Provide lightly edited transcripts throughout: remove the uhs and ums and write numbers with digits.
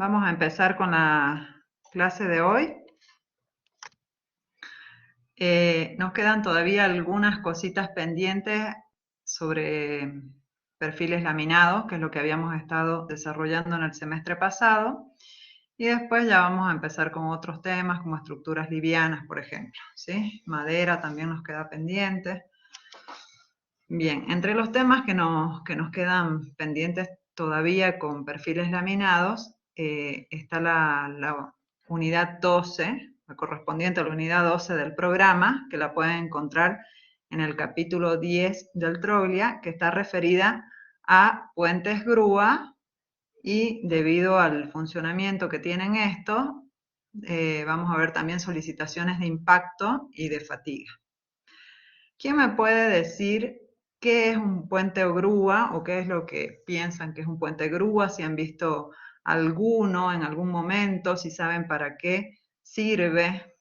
Vamos a empezar con la clase de hoy. Nos quedan todavía algunas cositas pendientes sobre perfiles laminados, que es lo que habíamos estado desarrollando en el semestre pasado. Y después ya vamos a empezar con otros temas como estructuras livianas, por ejemplo, ¿sí? Madera también nos queda pendiente. Bien, entre los temas que nos quedan pendientes todavía con perfiles laminados, está la unidad 12, la correspondiente a la unidad 12 del programa, que la pueden encontrar en el capítulo 10 del Troglia, que está referida a puentes grúa, y debido al funcionamiento que tienen estos, vamos a ver también solicitaciones de impacto y de fatiga. ¿Quién me puede decir qué es un puente o grúa o qué es lo que piensan que es un puente grúa? Si han visto alguno en algún momento, si saben para qué sirve.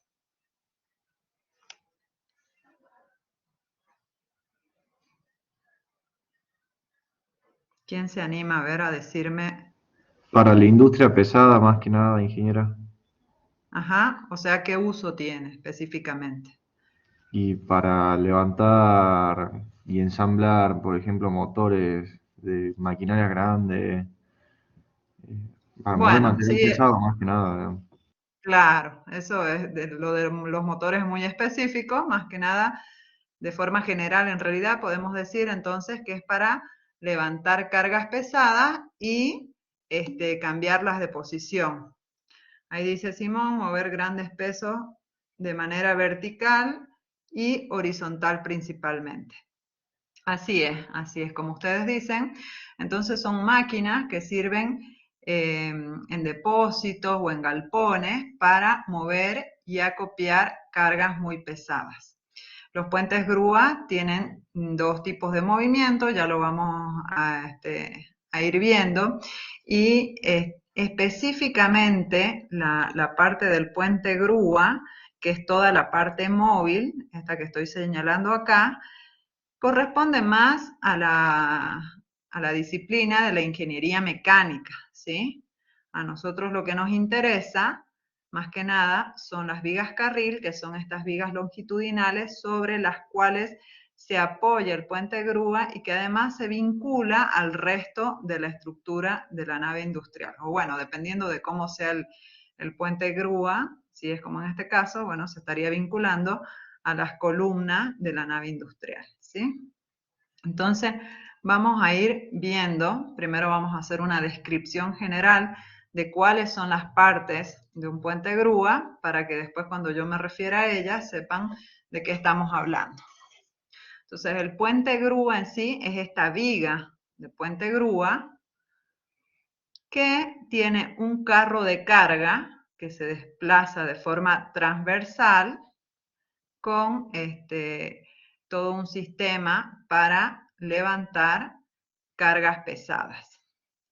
¿Quién se anima a ver a decirme? Para la industria pesada, más que nada, ingeniera. Ajá, o sea, ¿qué uso tiene específicamente? Y para levantar y ensamblar, por ejemplo, motores de maquinaria grande, para mover Bueno, material sí, pesado, más que nada. claro, eso es lo de los motores muy específico, más que nada, de forma general, en realidad podemos decir entonces que es para levantar cargas pesadas y cambiarlas de posición. Ahí dice Simón, mover grandes pesos de manera vertical y horizontal principalmente. Así es como ustedes dicen. Entonces son máquinas que sirven en depósitos o en galpones para mover y acopiar cargas muy pesadas. Los puentes grúa tienen dos tipos de movimiento, ya lo vamos a ir viendo, y específicamente la parte del puente grúa, que es toda la parte móvil, esta que estoy señalando acá, corresponde más a la disciplina de la ingeniería mecánica, ¿sí? A nosotros lo que nos interesa, más que nada, son las vigas carril, que son estas vigas longitudinales sobre las cuales se apoya el puente grúa y que además se vincula al resto de la estructura de la nave industrial. O bueno, dependiendo de cómo sea el puente grúa, si es como en este caso, bueno, se estaría vinculando a las columnas de la nave industrial, ¿sí? Entonces, vamos a ir viendo, primero vamos a hacer una descripción general de cuáles son las partes de un puente grúa, para que después cuando yo me refiera a ellas sepan de qué estamos hablando. Entonces, el puente grúa en sí es esta viga de puente grúa que tiene un carro de carga que se desplaza de forma transversal con todo un sistema para levantar cargas pesadas,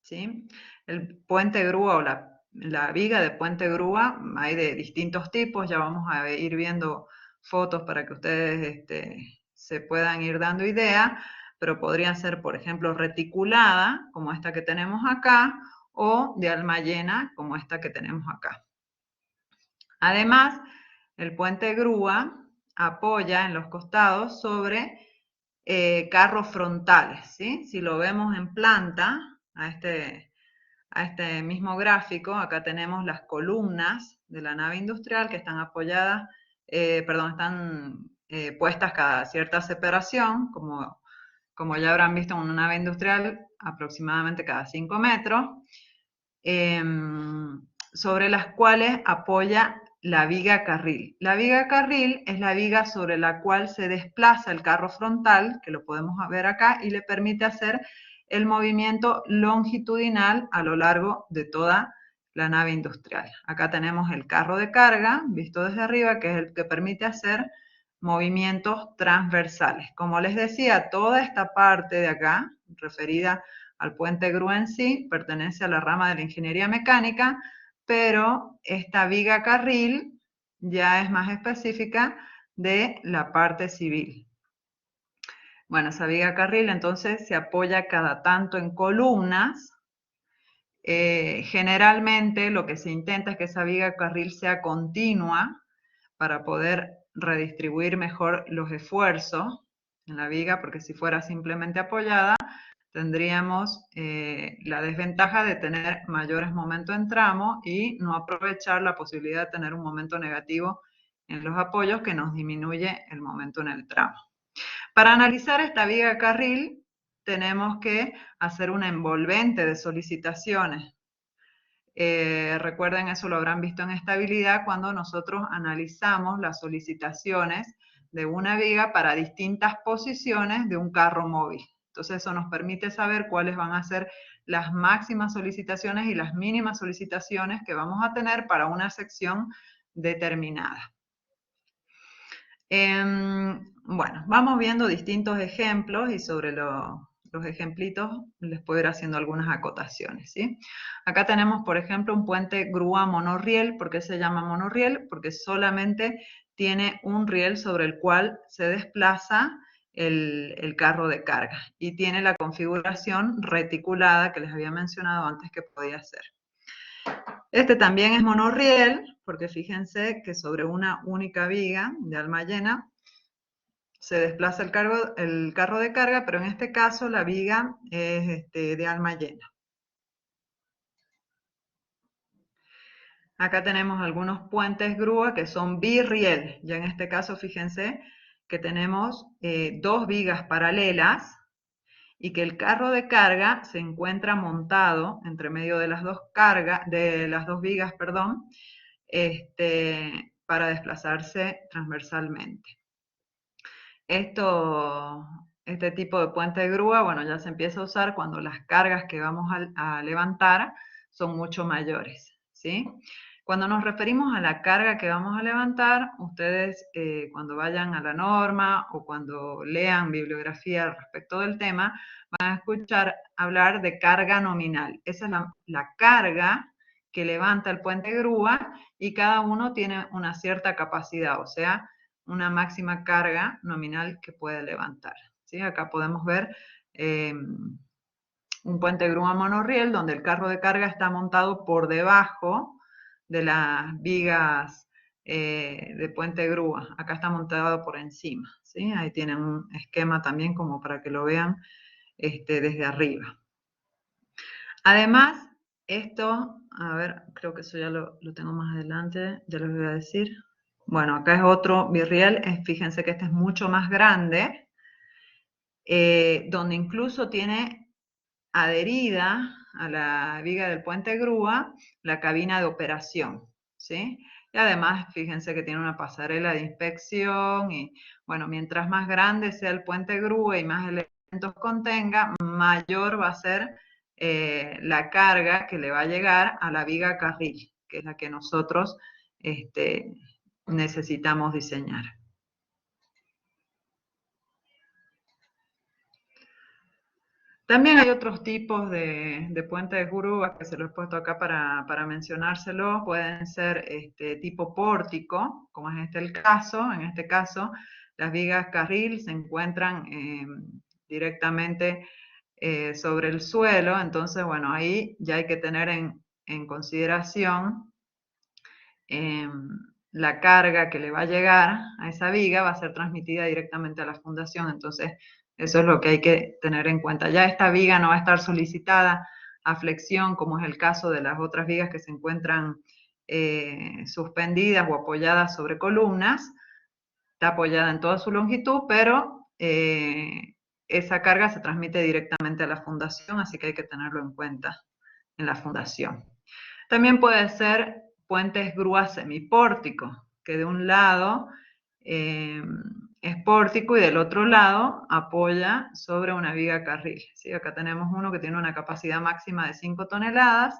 ¿sí? El puente grúa o la viga de puente grúa hay de distintos tipos, ya vamos a ir viendo fotos para que ustedes se puedan ir dando idea, pero podrían ser, por ejemplo, reticuladas, como esta que tenemos acá, o de alma llena, como esta que tenemos acá. Además, el puente grúa apoya en los costados sobre carros frontales, ¿sí? Si lo vemos en planta, a este mismo gráfico, acá tenemos las columnas de la nave industrial que están apoyadas, perdón, están puestas cada cierta separación, como ya habrán visto en una nave industrial, aproximadamente cada 5 metros, eh, sobre las cuales apoya la viga carril. La viga carril es la viga sobre la cual se desplaza el carro frontal, que lo podemos ver acá, y le permite hacer el movimiento longitudinal a lo largo de toda la nave industrial. Acá tenemos el carro de carga, visto desde arriba, que es el que permite hacer movimientos transversales. Como les decía, toda esta parte de acá, referida al puente grúa en sí, pertenece a la rama de la ingeniería mecánica, pero esta viga carril ya es más específica de la parte civil. Bueno, esa viga carril entonces se apoya cada tanto en columnas Generalmente lo que se intenta es que esa viga carril sea continua para poder redistribuir mejor los esfuerzos en la viga, porque si fuera simplemente apoyada, tendríamos la desventaja de tener mayores momentos en tramo y no aprovechar la posibilidad de tener un momento negativo en los apoyos que nos disminuye el momento en el tramo. Para analizar esta viga carril, tenemos que hacer una envolvente de solicitaciones. Recuerden, eso lo habrán visto en estabilidad cuando nosotros analizamos las solicitaciones de una viga para distintas posiciones de un carro móvil. Entonces eso nos permite saber cuáles van a ser las máximas solicitaciones y las mínimas solicitaciones que vamos a tener para una sección determinada. Bueno, vamos viendo distintos ejemplos y sobre los ejemplitos les puedo ir haciendo algunas acotaciones, ¿sí? Acá tenemos, por ejemplo, un puente grúa monorriel. ¿Por qué se llama monorriel? Porque solamente tiene un riel sobre el cual se desplaza el carro de carga y tiene la configuración reticulada que les había mencionado antes que podía hacer. Este también es monorriel, porque fíjense que sobre una única viga de alma llena se desplaza el carro de carga, pero en este caso la viga es de alma llena. Acá tenemos algunos puentes grúa que son birriel. Ya en este caso fíjense que tenemos dos vigas paralelas y que el carro de carga se encuentra montado entre medio de las dos vigas, perdón, para desplazarse transversalmente. Este tipo de puente de grúa, bueno, ya se empieza a usar cuando las cargas que vamos a levantar son mucho mayores, ¿sí? Cuando nos referimos a la carga que vamos a levantar, ustedes cuando vayan a la norma o cuando lean bibliografía respecto del tema, van a escuchar hablar de carga nominal. Esa es la carga que levanta el puente de grúa y cada uno tiene una cierta capacidad, o sea, una máxima carga nominal que puede levantar, ¿sí? Acá podemos ver un puente grúa monorriel donde el carro de carga está montado por debajo de las vigas de puente grúa. Acá está montado por encima, ¿sí? Ahí tienen un esquema también como para que lo vean desde arriba. Además, esto, a ver, creo que eso ya lo tengo más adelante, ya les voy a decir. Bueno, acá es otro birriel, fíjense que este es mucho más grande, donde incluso tiene adherida a la viga del puente grúa la cabina de operación, ¿sí? Y además, fíjense que tiene una pasarela de inspección y, bueno, mientras más grande sea el puente grúa y más elementos contenga, mayor va a ser la carga que le va a llegar a la viga carril, que es la que nosotros necesitamos diseñar. También hay otros tipos de puentes de grúa que se los he puesto acá para mencionárselos. Pueden ser tipo pórtico, como es el caso. En este caso, las vigas carril se encuentran directamente sobre el suelo. Entonces, bueno, ahí ya hay que tener en consideración la carga que le va a llegar a esa viga va a ser transmitida directamente a la fundación. Entonces, eso es lo que hay que tener en cuenta. Ya esta viga no va a estar solicitada a flexión, como es el caso de las otras vigas que se encuentran suspendidas o apoyadas sobre columnas. Está apoyada en toda su longitud, pero esa carga se transmite directamente a la fundación, así que hay que tenerlo en cuenta en la fundación. También puede ser puentes grúas semipórticos, que de un lado es pórtico y del otro lado apoya sobre una viga carril. ¿Sí? Acá tenemos uno que tiene una capacidad máxima de 5 toneladas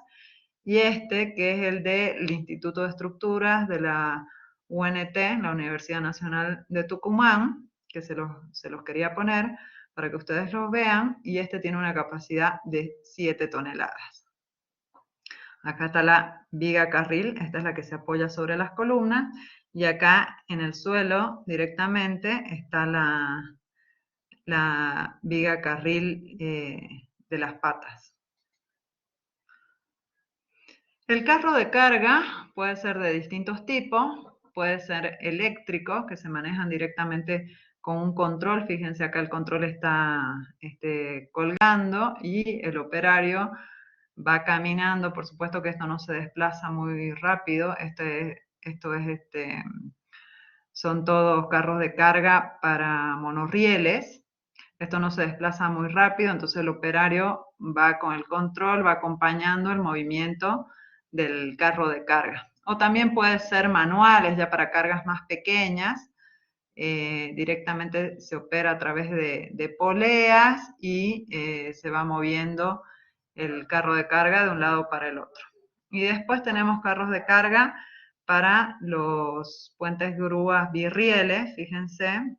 y este que es el del Instituto de Estructuras de la UNT, la Universidad Nacional de Tucumán, que se los quería poner para que ustedes los vean, y este tiene una capacidad de 7 toneladas. Acá está la viga carril, esta es la que se apoya sobre las columnas, y acá en el suelo directamente está la viga carril de las patas. El carro de carga puede ser de distintos tipos, puede ser eléctrico, que se manejan directamente con un control. Fíjense acá el control está colgando y el operario va caminando. Por supuesto que esto no se desplaza muy rápido. Son todos carros de carga para monorrieles. Esto no se desplaza muy rápido, entonces el operario va con el control, va acompañando el movimiento del carro de carga. O también puede ser manuales, ya para cargas más pequeñas. Directamente se opera a través de poleas y se va moviendo el carro de carga de un lado para el otro. Y después tenemos carros de carga para los puentes grúas birrieles. Fíjense,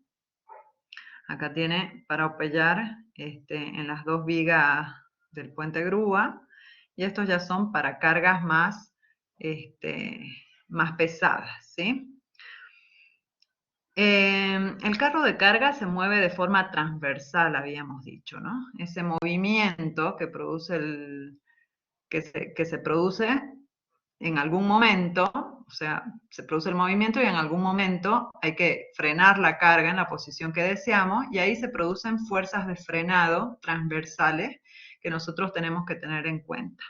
acá tiene para apoyar en las dos vigas del puente grúa, y estos ya son para cargas más pesadas, ¿sí? El carro de carga se mueve de forma transversal, habíamos dicho, ¿no? Ese movimiento que se produce en algún momento, o sea, se produce el movimiento y en algún momento hay que frenar la carga en la posición que deseamos, y ahí se producen fuerzas de frenado transversales que nosotros tenemos que tener en cuenta.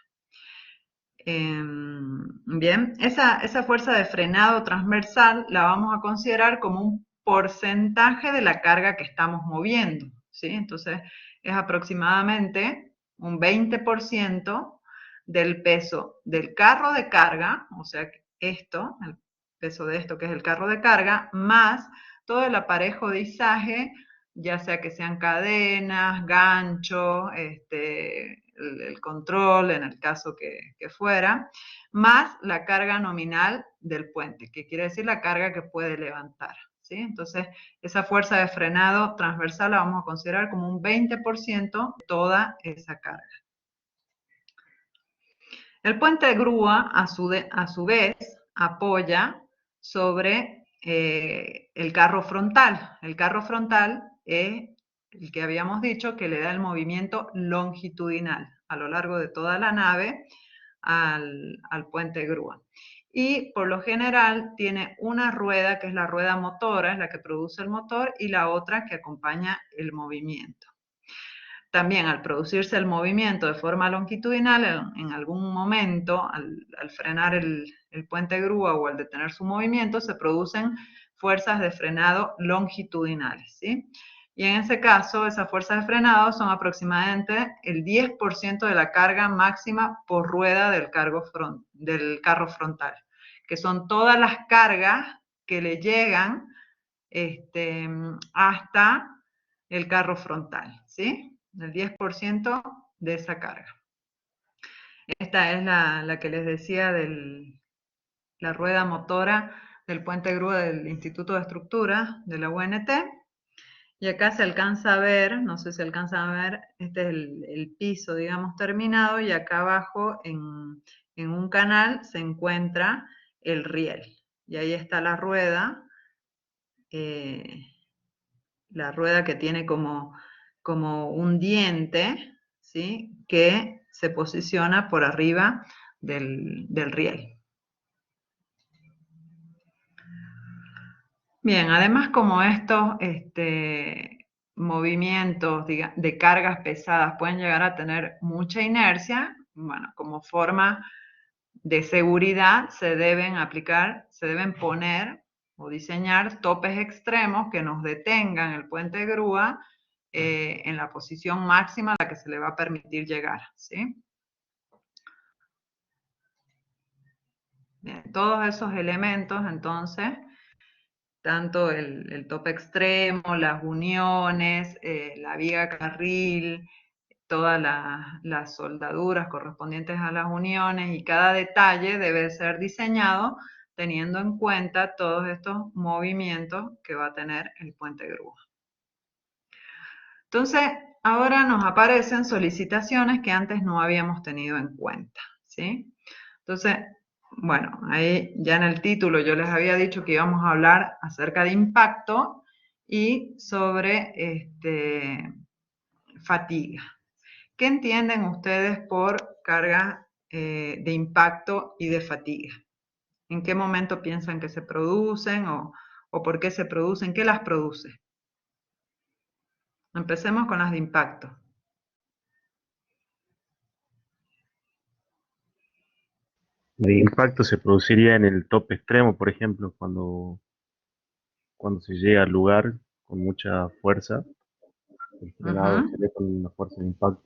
Bien, esa fuerza de frenado transversal la vamos a considerar como un porcentaje de la carga que estamos moviendo, ¿sí? Entonces, es aproximadamente un 20% del peso del carro de carga, o sea, el peso de esto que es el carro de carga, más todo el aparejo de izaje, ya sea que sean cadenas, gancho, el control en el caso que fuera, más la carga nominal del puente, que quiere decir la carga que puede levantar, ¿sí? Entonces, esa fuerza de frenado transversal la vamos a considerar como un 20% de toda esa carga. El puente de grúa, a su vez, apoya sobre el carro frontal. El carro frontal es el que habíamos dicho que le da el movimiento longitudinal a lo largo de toda la nave al puente de grúa. Y por lo general tiene una rueda que es la rueda motora, es la que produce el motor, y la otra que acompaña el movimiento. También al producirse el movimiento de forma longitudinal, en algún momento, al frenar el puente grúa o al detener su movimiento, se producen fuerzas de frenado longitudinales, ¿sí? Y en ese caso, esas fuerzas de frenado son aproximadamente el 10% de la carga máxima por rueda del carro frontal, que son todas las cargas que le llegan hasta el carro frontal, ¿sí? El 10% de esa carga. Esta es la que les decía de la rueda motora del puente grúa del Instituto de Estructura de la UNT. Y acá se alcanza a ver, no sé si alcanzan a ver, este es el piso, digamos, terminado, y acá abajo en un canal se encuentra el riel. Y ahí está la rueda que tiene como un diente, ¿sí? Que se posiciona por arriba del riel. Bien, además como estos movimientos de cargas pesadas pueden llegar a tener mucha inercia, bueno, como forma de seguridad se deben poner o diseñar topes extremos que nos detengan el puente de grúa en la posición máxima a la que se le va a permitir llegar, ¿sí? Bien, todos esos elementos, entonces, tanto el tope extremo, las uniones, la viga carril, todas las soldaduras correspondientes a las uniones, y cada detalle debe ser diseñado teniendo en cuenta todos estos movimientos que va a tener el puente grúa. Entonces, ahora nos aparecen solicitaciones que antes no habíamos tenido en cuenta, ¿sí? Entonces, bueno, ahí ya en el título yo les había dicho que íbamos a hablar acerca de impacto y sobre fatiga. ¿Qué entienden ustedes por carga de impacto y de fatiga. ¿En qué momento piensan que se producen o por qué se producen? ¿Qué las produce? Empecemos con las de impacto. De impacto se produciría en el tope extremo, por ejemplo, cuando se llega al lugar con mucha fuerza, el frenado Ujú. sería con una fuerza de impacto.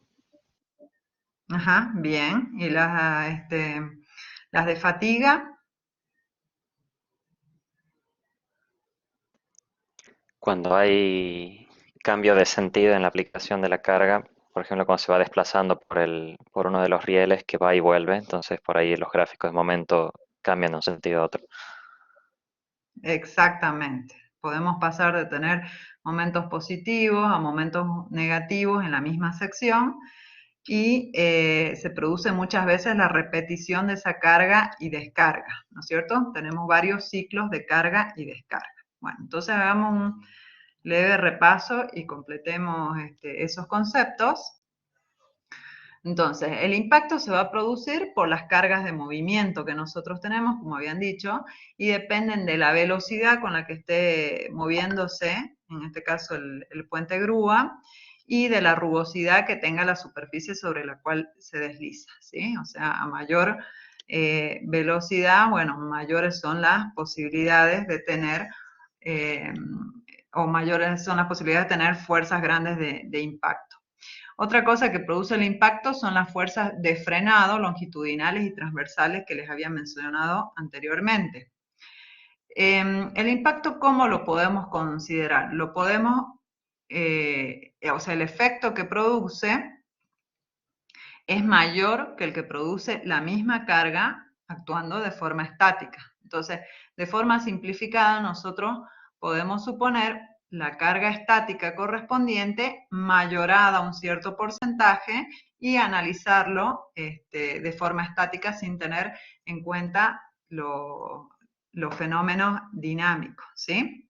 Ajá, bien. ¿Y las de fatiga? Cuando hay cambio de sentido en la aplicación de la carga, por ejemplo, cuando se va desplazando por uno de los rieles que va y vuelve, entonces por ahí los gráficos de momento cambian de un sentido a otro. Exactamente. Podemos pasar de tener momentos positivos a momentos negativos en la misma sección y se produce muchas veces la repetición de esa carga y descarga, ¿no es cierto? Tenemos varios ciclos de carga y descarga. Bueno, entonces hagamos un leve repaso y completemos esos conceptos. Entonces, el impacto se va a producir por las cargas de movimiento que nosotros tenemos, como habían dicho, y dependen de la velocidad con la que esté moviéndose, en este caso el puente grúa, y de la rugosidad que tenga la superficie sobre la cual se desliza, ¿sí? O sea, a mayor velocidad, bueno, mayores son las posibilidades de tener, eh, o mayores son las posibilidades de tener fuerzas grandes de impacto. Otra cosa que produce el impacto son las fuerzas de frenado longitudinales y transversales que les había mencionado anteriormente. El impacto, ¿cómo lo podemos considerar? Lo podemos, o sea, el efecto que produce es mayor que el que produce la misma carga actuando de forma estática. Entonces, de forma simplificada, nosotros podemos suponer la carga estática correspondiente mayorada a un cierto porcentaje y analizarlo de forma estática sin tener en cuenta los fenómenos dinámicos, ¿sí?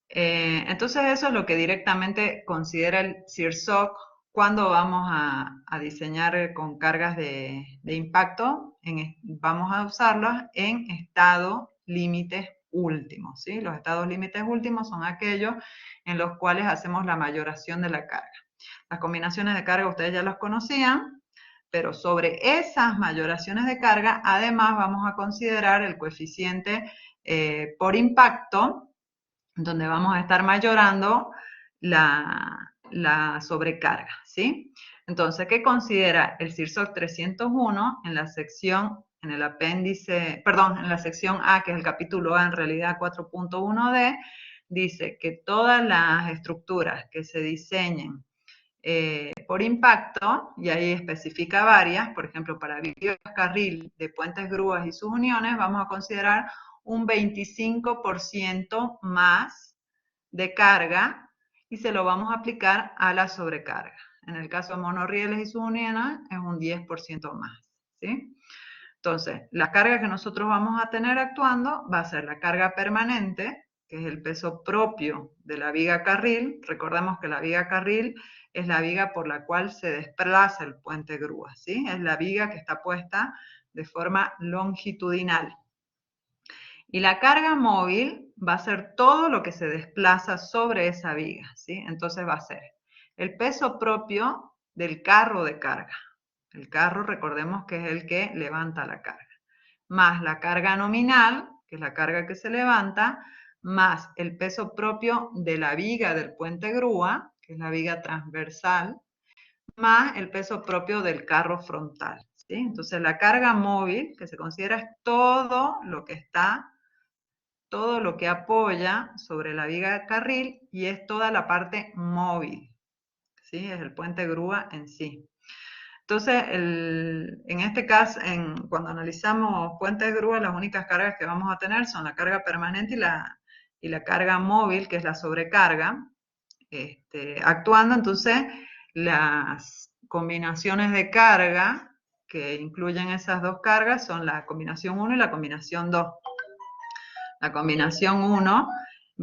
Entonces eso es lo que directamente considera el CIRSOC cuando vamos a diseñar con cargas de impacto, vamos a usarlas en estado límites últimos, ¿sí? Los estados límites últimos son aquellos en los cuales hacemos la mayoración de la carga. Las combinaciones de carga ustedes ya las conocían, pero sobre esas mayoraciones de carga, además vamos a considerar el coeficiente por impacto, donde vamos a estar mayorando la sobrecarga, ¿sí? Entonces, ¿qué considera el CIRSOC 301 en la sección, en el apéndice, perdón, en la sección A, que es el capítulo A, en realidad 4.1D, dice que todas las estructuras que se diseñen por impacto, y ahí especifica varias, por ejemplo, para carril de puentes, grúas y sus uniones, vamos a considerar un 25% más de carga y se lo vamos a aplicar a la sobrecarga. En el caso de monorrieles y sus uniones es un 10% más, ¿sí? Entonces, la carga que nosotros vamos a tener actuando va a ser la carga permanente, que es el peso propio de la viga carril. Recordemos que la viga carril es la viga por la cual se desplaza el puente grúa, ¿sí? Es la viga que está puesta de forma longitudinal. Y la carga móvil va a ser todo lo que se desplaza sobre esa viga, ¿sí? Entonces va a ser el peso propio del carro de carga. El carro, recordemos que es el que levanta la carga. Más la carga nominal, que es la carga que se levanta, más el peso propio de la viga del puente grúa, que es la viga transversal, más el peso propio del carro frontal, ¿sí? Entonces la carga móvil, que se considera es todo lo que está, todo lo que apoya sobre la viga de carril y es toda la parte móvil, ¿sí? Es el puente grúa en sí. Entonces, en este caso, cuando analizamos puentes grúa, las únicas cargas que vamos a tener son la carga permanente y la carga móvil, que es la sobrecarga, actuando. Entonces, las combinaciones de carga que incluyen esas dos cargas son la combinación 1 y la combinación 2. La combinación 1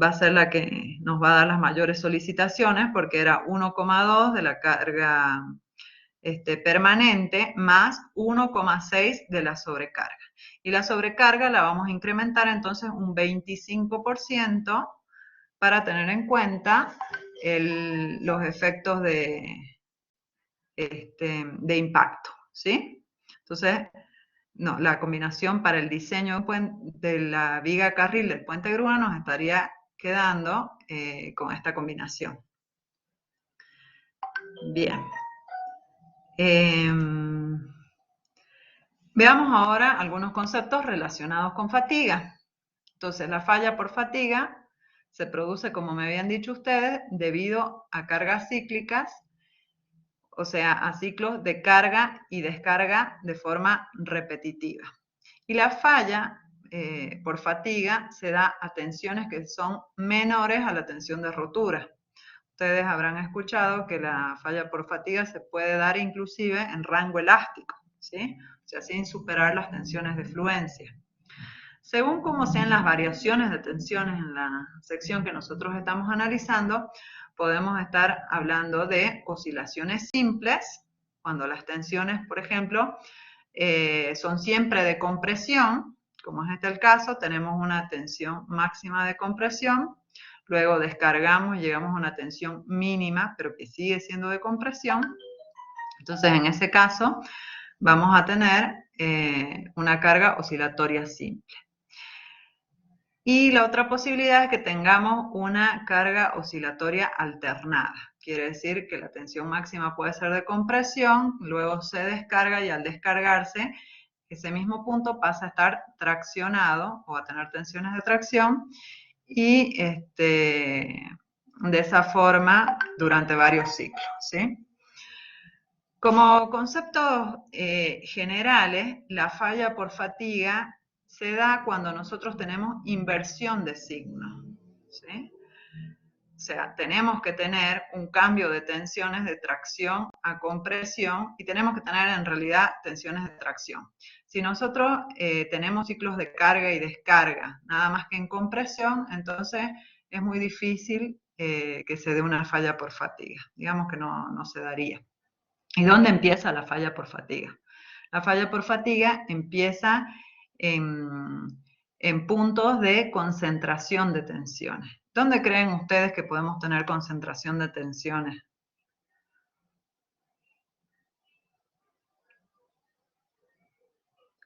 va a ser la que nos va a dar las mayores solicitaciones porque era 1,2 de la carga permanente más 1,6 de la sobrecarga. Y la sobrecarga la vamos a incrementar entonces un 25% para tener en cuenta los efectos de impacto, ¿sí? Entonces, no, la combinación para el diseño de la viga carril del puente grúa nos estaría quedando con esta combinación. Bien. Veamos ahora algunos conceptos relacionados con fatiga. Entonces, la falla por fatiga se produce, como me habían dicho ustedes, debido a cargas cíclicas, o sea, a ciclos de carga y descarga de forma repetitiva. Y la falla por fatiga se da a tensiones que son menores a la tensión de rotura. Ustedes habrán escuchado que la falla por fatiga se puede dar inclusive en rango elástico, ¿sí? O sea, sin superar las tensiones de fluencia. Según cómo sean las variaciones de tensiones en la sección que nosotros estamos analizando, podemos estar hablando de oscilaciones simples, cuando las tensiones, por ejemplo, son siempre de compresión, como es este el caso, tenemos una tensión máxima de compresión, luego descargamos y llegamos a una tensión mínima, pero que sigue siendo de compresión. Entonces, en ese caso, vamos a tener una carga oscilatoria simple. Y la otra posibilidad es que tengamos una carga oscilatoria alternada. Quiere decir que la tensión máxima puede ser de compresión, luego se descarga y al descargarse, ese mismo punto pasa a estar traccionado o a tener tensiones de tracción y de esa forma durante varios ciclos, ¿sí? Como conceptos generales, la falla por fatiga se da cuando nosotros tenemos inversión de signo, ¿sí? O sea, tenemos que tener un cambio de tensiones de tracción a compresión y tenemos que tener en realidad tensiones de tracción. Si nosotros tenemos ciclos de carga y descarga, nada más que en compresión, entonces es muy difícil que se dé una falla por fatiga. Digamos que no se daría. ¿Y dónde empieza la falla por fatiga? La falla por fatiga empieza en puntos de concentración de tensiones. ¿Dónde creen ustedes que podemos tener concentración de tensiones?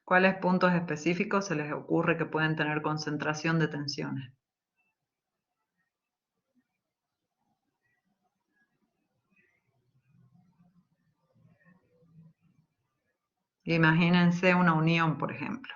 ¿Cuáles puntos específicos se les ocurre que pueden tener concentración de tensiones? Imagínense una unión, por ejemplo.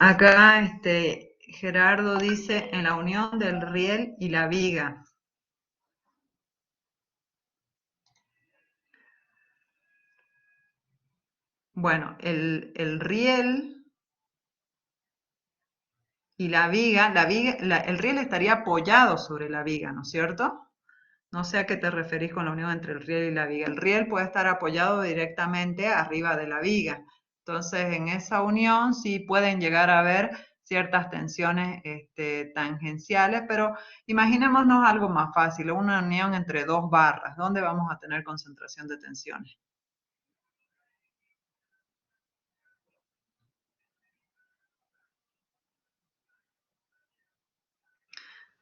Acá Gerardo dice en la unión del riel y la viga. Bueno, el riel y la viga, el riel estaría apoyado sobre la viga, ¿no es cierto? No sé a qué te referís con la unión entre el riel y la viga. El riel puede estar apoyado directamente arriba de la viga. Entonces, en esa unión sí pueden llegar a haber ciertas tensiones tangenciales, pero imaginémonos algo más fácil, una unión entre dos barras. ¿Dónde vamos a tener concentración de tensiones?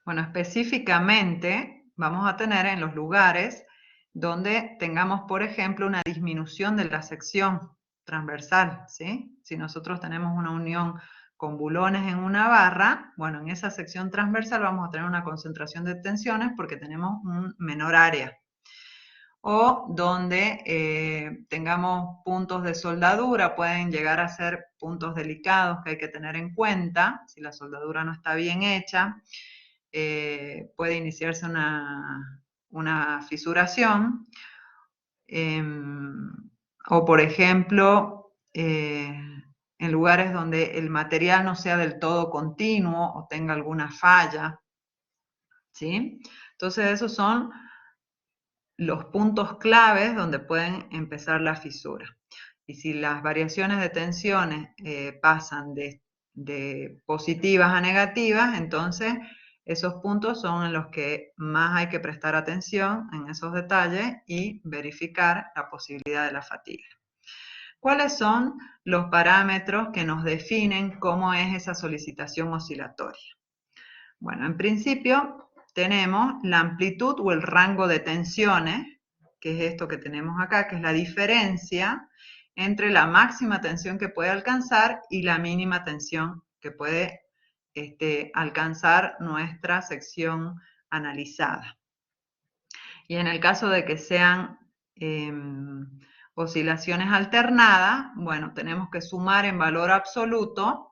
Bueno, específicamente vamos a tener en los lugares donde tengamos, por ejemplo, una disminución de la sección transversal, ¿sí? Si nosotros tenemos una unión con bulones en una barra, bueno, en esa sección transversal vamos a tener una concentración de tensiones porque tenemos un menor área. O donde tengamos puntos de soldadura, pueden llegar a ser puntos delicados que hay que tener en cuenta, si la soldadura no está bien hecha. Puede iniciarse una fisuración, o por ejemplo, en lugares donde el material no sea del todo continuo o tenga alguna falla, ¿sí? Entonces esos son los puntos claves donde pueden empezar la fisura. Y si las variaciones de tensiones pasan de positivas a negativas, entonces esos puntos son en los que más hay que prestar atención en esos detalles y verificar la posibilidad de la fatiga. ¿Cuáles son los parámetros que nos definen cómo es esa solicitación oscilatoria? Bueno, en principio tenemos la amplitud o el rango de tensiones, que es esto que tenemos acá, que es la diferencia entre la máxima tensión que puede alcanzar y la mínima tensión que puede alcanzar nuestra sección analizada. Y en el caso de que sean oscilaciones alternadas, bueno, tenemos que sumar en valor absoluto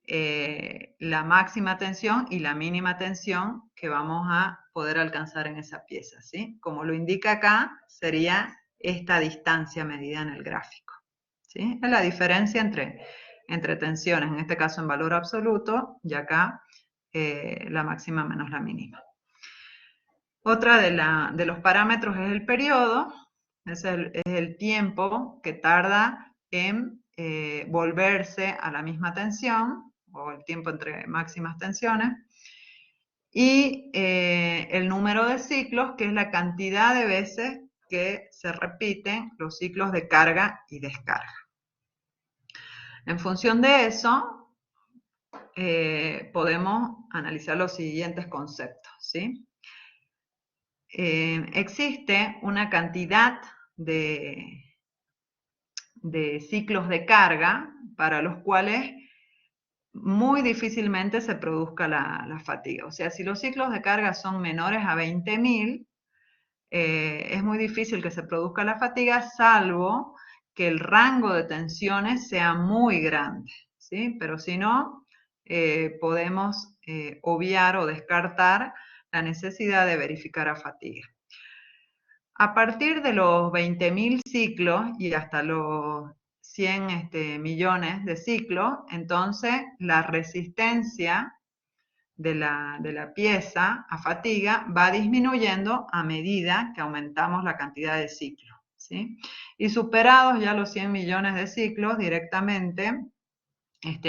la máxima tensión y la mínima tensión que vamos a poder alcanzar en esa pieza, ¿sí? Como lo indica acá, sería esta distancia medida en el gráfico, ¿sí? Es la diferencia entre tensiones, en este caso en valor absoluto, y acá la máxima menos la mínima. Otra de los parámetros es el periodo, es el tiempo que tarda en volverse a la misma tensión, o el tiempo entre máximas tensiones, y el número de ciclos, que es la cantidad de veces que se repiten los ciclos de carga y descarga. En función de eso, podemos analizar los siguientes conceptos, ¿sí? Existe una cantidad de ciclos de carga para los cuales muy difícilmente se produzca la fatiga. O sea, si los ciclos de carga son menores a 20.000, es muy difícil que se produzca la fatiga, salvo que el rango de tensiones sea muy grande, ¿sí? Pero si no, podemos obviar o descartar la necesidad de verificar a fatiga. A partir de los 20.000 ciclos y hasta los 100 millones de ciclos, entonces la resistencia de la pieza a fatiga va disminuyendo a medida que aumentamos la cantidad de ciclos, ¿sí? Y superados ya los 100 millones de ciclos, directamente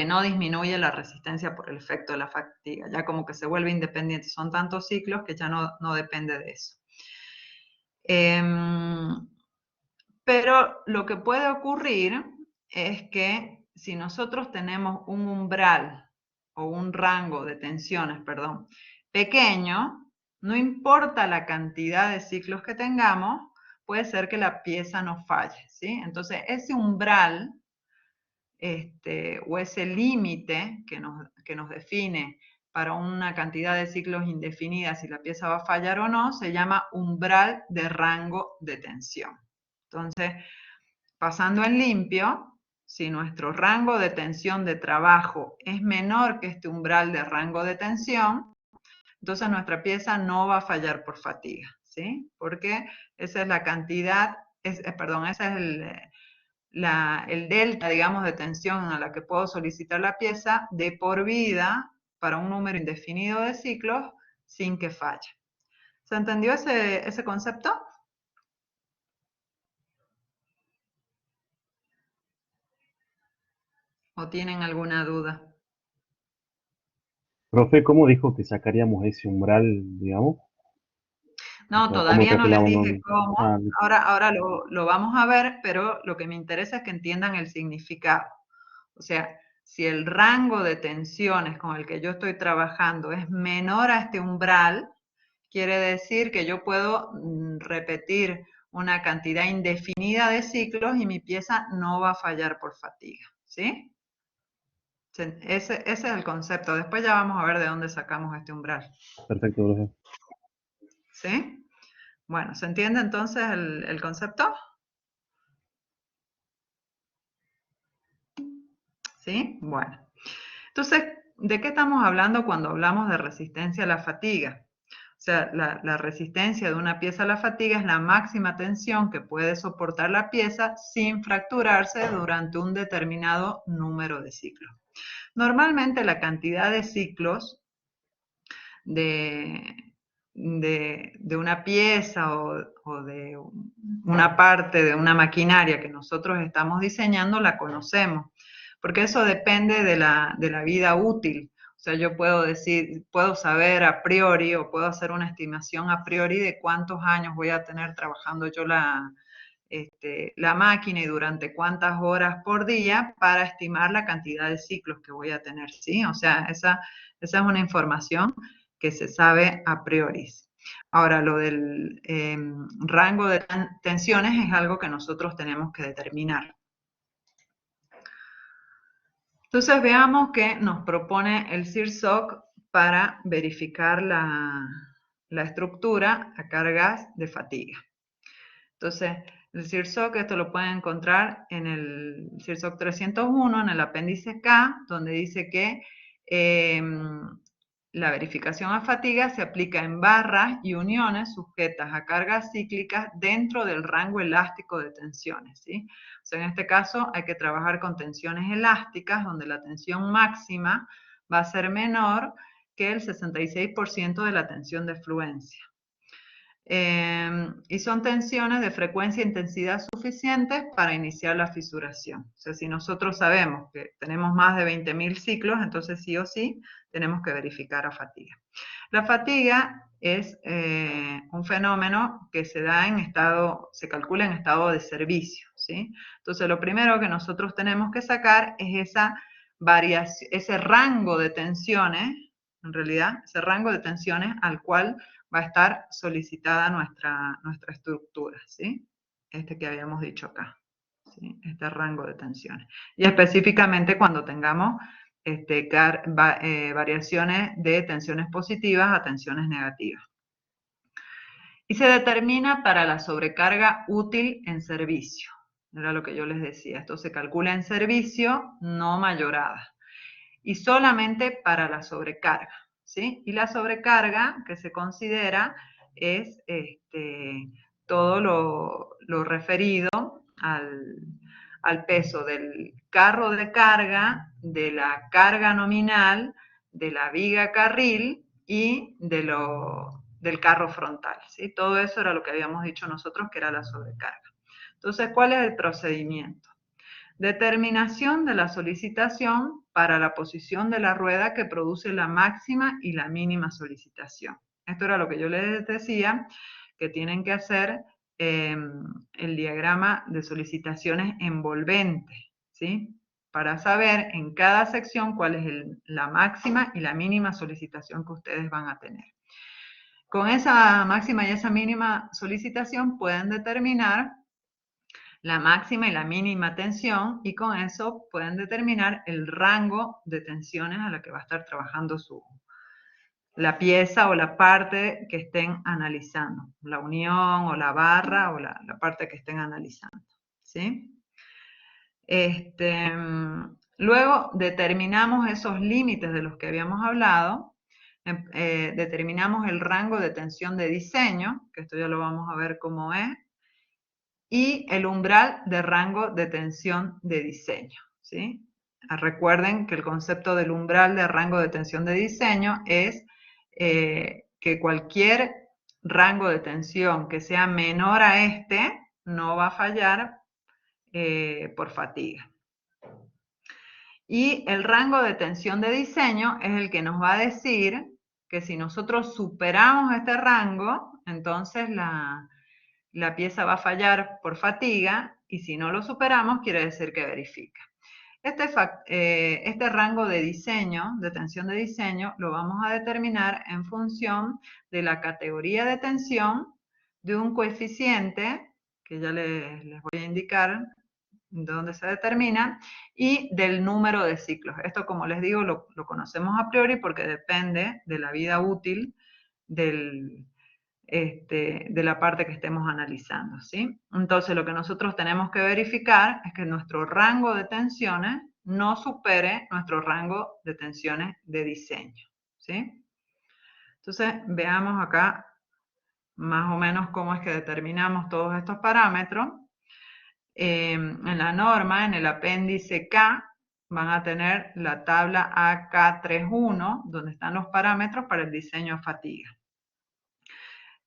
no disminuye la resistencia por el efecto de la fatiga, ya como que se vuelve independiente. Son tantos ciclos que ya no depende de eso. Pero lo que puede ocurrir es que si nosotros tenemos un umbral o un rango de tensiones, perdón, pequeño, no importa la cantidad de ciclos que tengamos, puede ser que la pieza no falle, ¿sí? Entonces, ese umbral o ese límite que nos define para una cantidad de ciclos indefinida si la pieza va a fallar o no, se llama umbral de rango de tensión. Entonces, pasando en limpio, si nuestro rango de tensión de trabajo es menor que este umbral de rango de tensión, entonces nuestra pieza no va a fallar por fatiga, ¿sí? Porque esa es la cantidad, ese es el delta, digamos, de tensión a la que puedo solicitar la pieza de por vida para un número indefinido de ciclos sin que falle. ¿Se entendió ese concepto? ¿O tienen alguna duda? Profe, ¿cómo dijo que sacaríamos ese umbral, digamos? No, O sea, ¿cómo todavía no les calculamos dije cómo. Ah, Ahora lo vamos a ver, pero lo que me interesa es que entiendan el significado. O sea, si el rango de tensiones con el que yo estoy trabajando es menor a este umbral, quiere decir que yo puedo repetir una cantidad indefinida de ciclos y mi pieza no va a fallar por fatiga, ¿sí? Ese es el concepto. Después ya vamos a ver de dónde sacamos este umbral. perfecto, profe. ¿Sí? Bueno, ¿se entiende entonces el concepto? ¿Sí? Bueno. Entonces, ¿de qué estamos hablando cuando hablamos de resistencia a la fatiga? O sea, la resistencia de una pieza a la fatiga es la máxima tensión que puede soportar la pieza sin fracturarse durante un determinado número de ciclos. Normalmente la cantidad de ciclos de una pieza o de una parte de una maquinaria que nosotros estamos diseñando, la conocemos, porque eso depende de la vida útil. O sea, yo puedo decir, puedo saber a priori o puedo hacer una estimación a priori de cuántos años voy a tener trabajando yo la máquina y durante cuántas horas por día para estimar la cantidad de ciclos que voy a tener, ¿sí? O sea, esa es una información que se sabe a priori. Ahora, lo del rango de tensiones es algo que nosotros tenemos que determinar. Entonces veamos qué nos propone el CIRSOC para verificar la estructura a cargas de fatiga. Entonces, el CIRSOC, esto lo pueden encontrar en el CIRSOC 301, en el apéndice K, donde dice que la verificación a fatiga se aplica en barras y uniones sujetas a cargas cíclicas dentro del rango elástico de tensiones, ¿sí? O sea, en este caso hay que trabajar con tensiones elásticas, donde la tensión máxima va a ser menor que el 66% de la tensión de fluencia. Y son tensiones de frecuencia e intensidad suficientes para iniciar la fisuración. O sea, si nosotros sabemos que tenemos más de 20.000 ciclos, entonces sí o sí tenemos que verificar a fatiga. La fatiga es un fenómeno que se da se calcula en estado de servicio, ¿sí? Entonces, lo primero que nosotros tenemos que sacar es ese rango de tensiones, en realidad, ese rango de tensiones al cual va a estar solicitada nuestra estructura, ¿sí? Este que habíamos dicho acá, ¿sí? Este rango de tensiones. Y específicamente cuando tengamos variaciones de tensiones positivas a tensiones negativas. Y se determina para la sobrecarga útil en servicio. Era lo que yo les decía. Esto se calcula en servicio, no mayorada. Y solamente para la sobrecarga, ¿sí? Y la sobrecarga que se considera es todo lo referido al peso del carro de carga, de la carga nominal, de la viga carril y del carro frontal, ¿sí? Todo eso era lo que habíamos dicho nosotros que era la sobrecarga. Entonces, ¿cuál es el procedimiento? Determinación de la solicitación para la posición de la rueda que produce la máxima y la mínima solicitación. Esto era lo que yo les decía, que tienen que hacer el diagrama de solicitaciones envolvente, ¿sí? Para saber en cada sección cuál es la máxima y la mínima solicitación que ustedes van a tener. Con esa máxima y esa mínima solicitación pueden determinar la máxima y la mínima tensión y con eso pueden determinar el rango de tensiones a la que va a estar trabajando la pieza o la parte que estén analizando, la unión o la barra o la parte que estén analizando, ¿sí? Luego determinamos esos límites de los que habíamos hablado, determinamos el rango de tensión de diseño, que esto ya lo vamos a ver cómo es, y el umbral de rango de tensión de diseño, ¿sí? Recuerden que el concepto del umbral de rango de tensión de diseño es que cualquier rango de tensión que sea menor a este no va a fallar por fatiga. Y el rango de tensión de diseño es el que nos va a decir que si nosotros superamos este rango, entonces la pieza va a fallar por fatiga y si no lo superamos quiere decir que verifica. Este rango de diseño, de tensión de diseño, lo vamos a determinar en función de la categoría de tensión, de un coeficiente, que ya les voy a indicar dónde se determina, y del número de ciclos. Esto, como les digo, lo conocemos a priori porque depende de la vida útil de la parte que estemos analizando, ¿sí? Entonces, lo que nosotros tenemos que verificar es que nuestro rango de tensiones no supere nuestro rango de tensiones de diseño, ¿sí? Entonces, veamos acá más o menos cómo es que determinamos todos estos parámetros. En la norma, en el apéndice K, van a tener la tabla AK31, donde están los parámetros para el diseño a fatiga.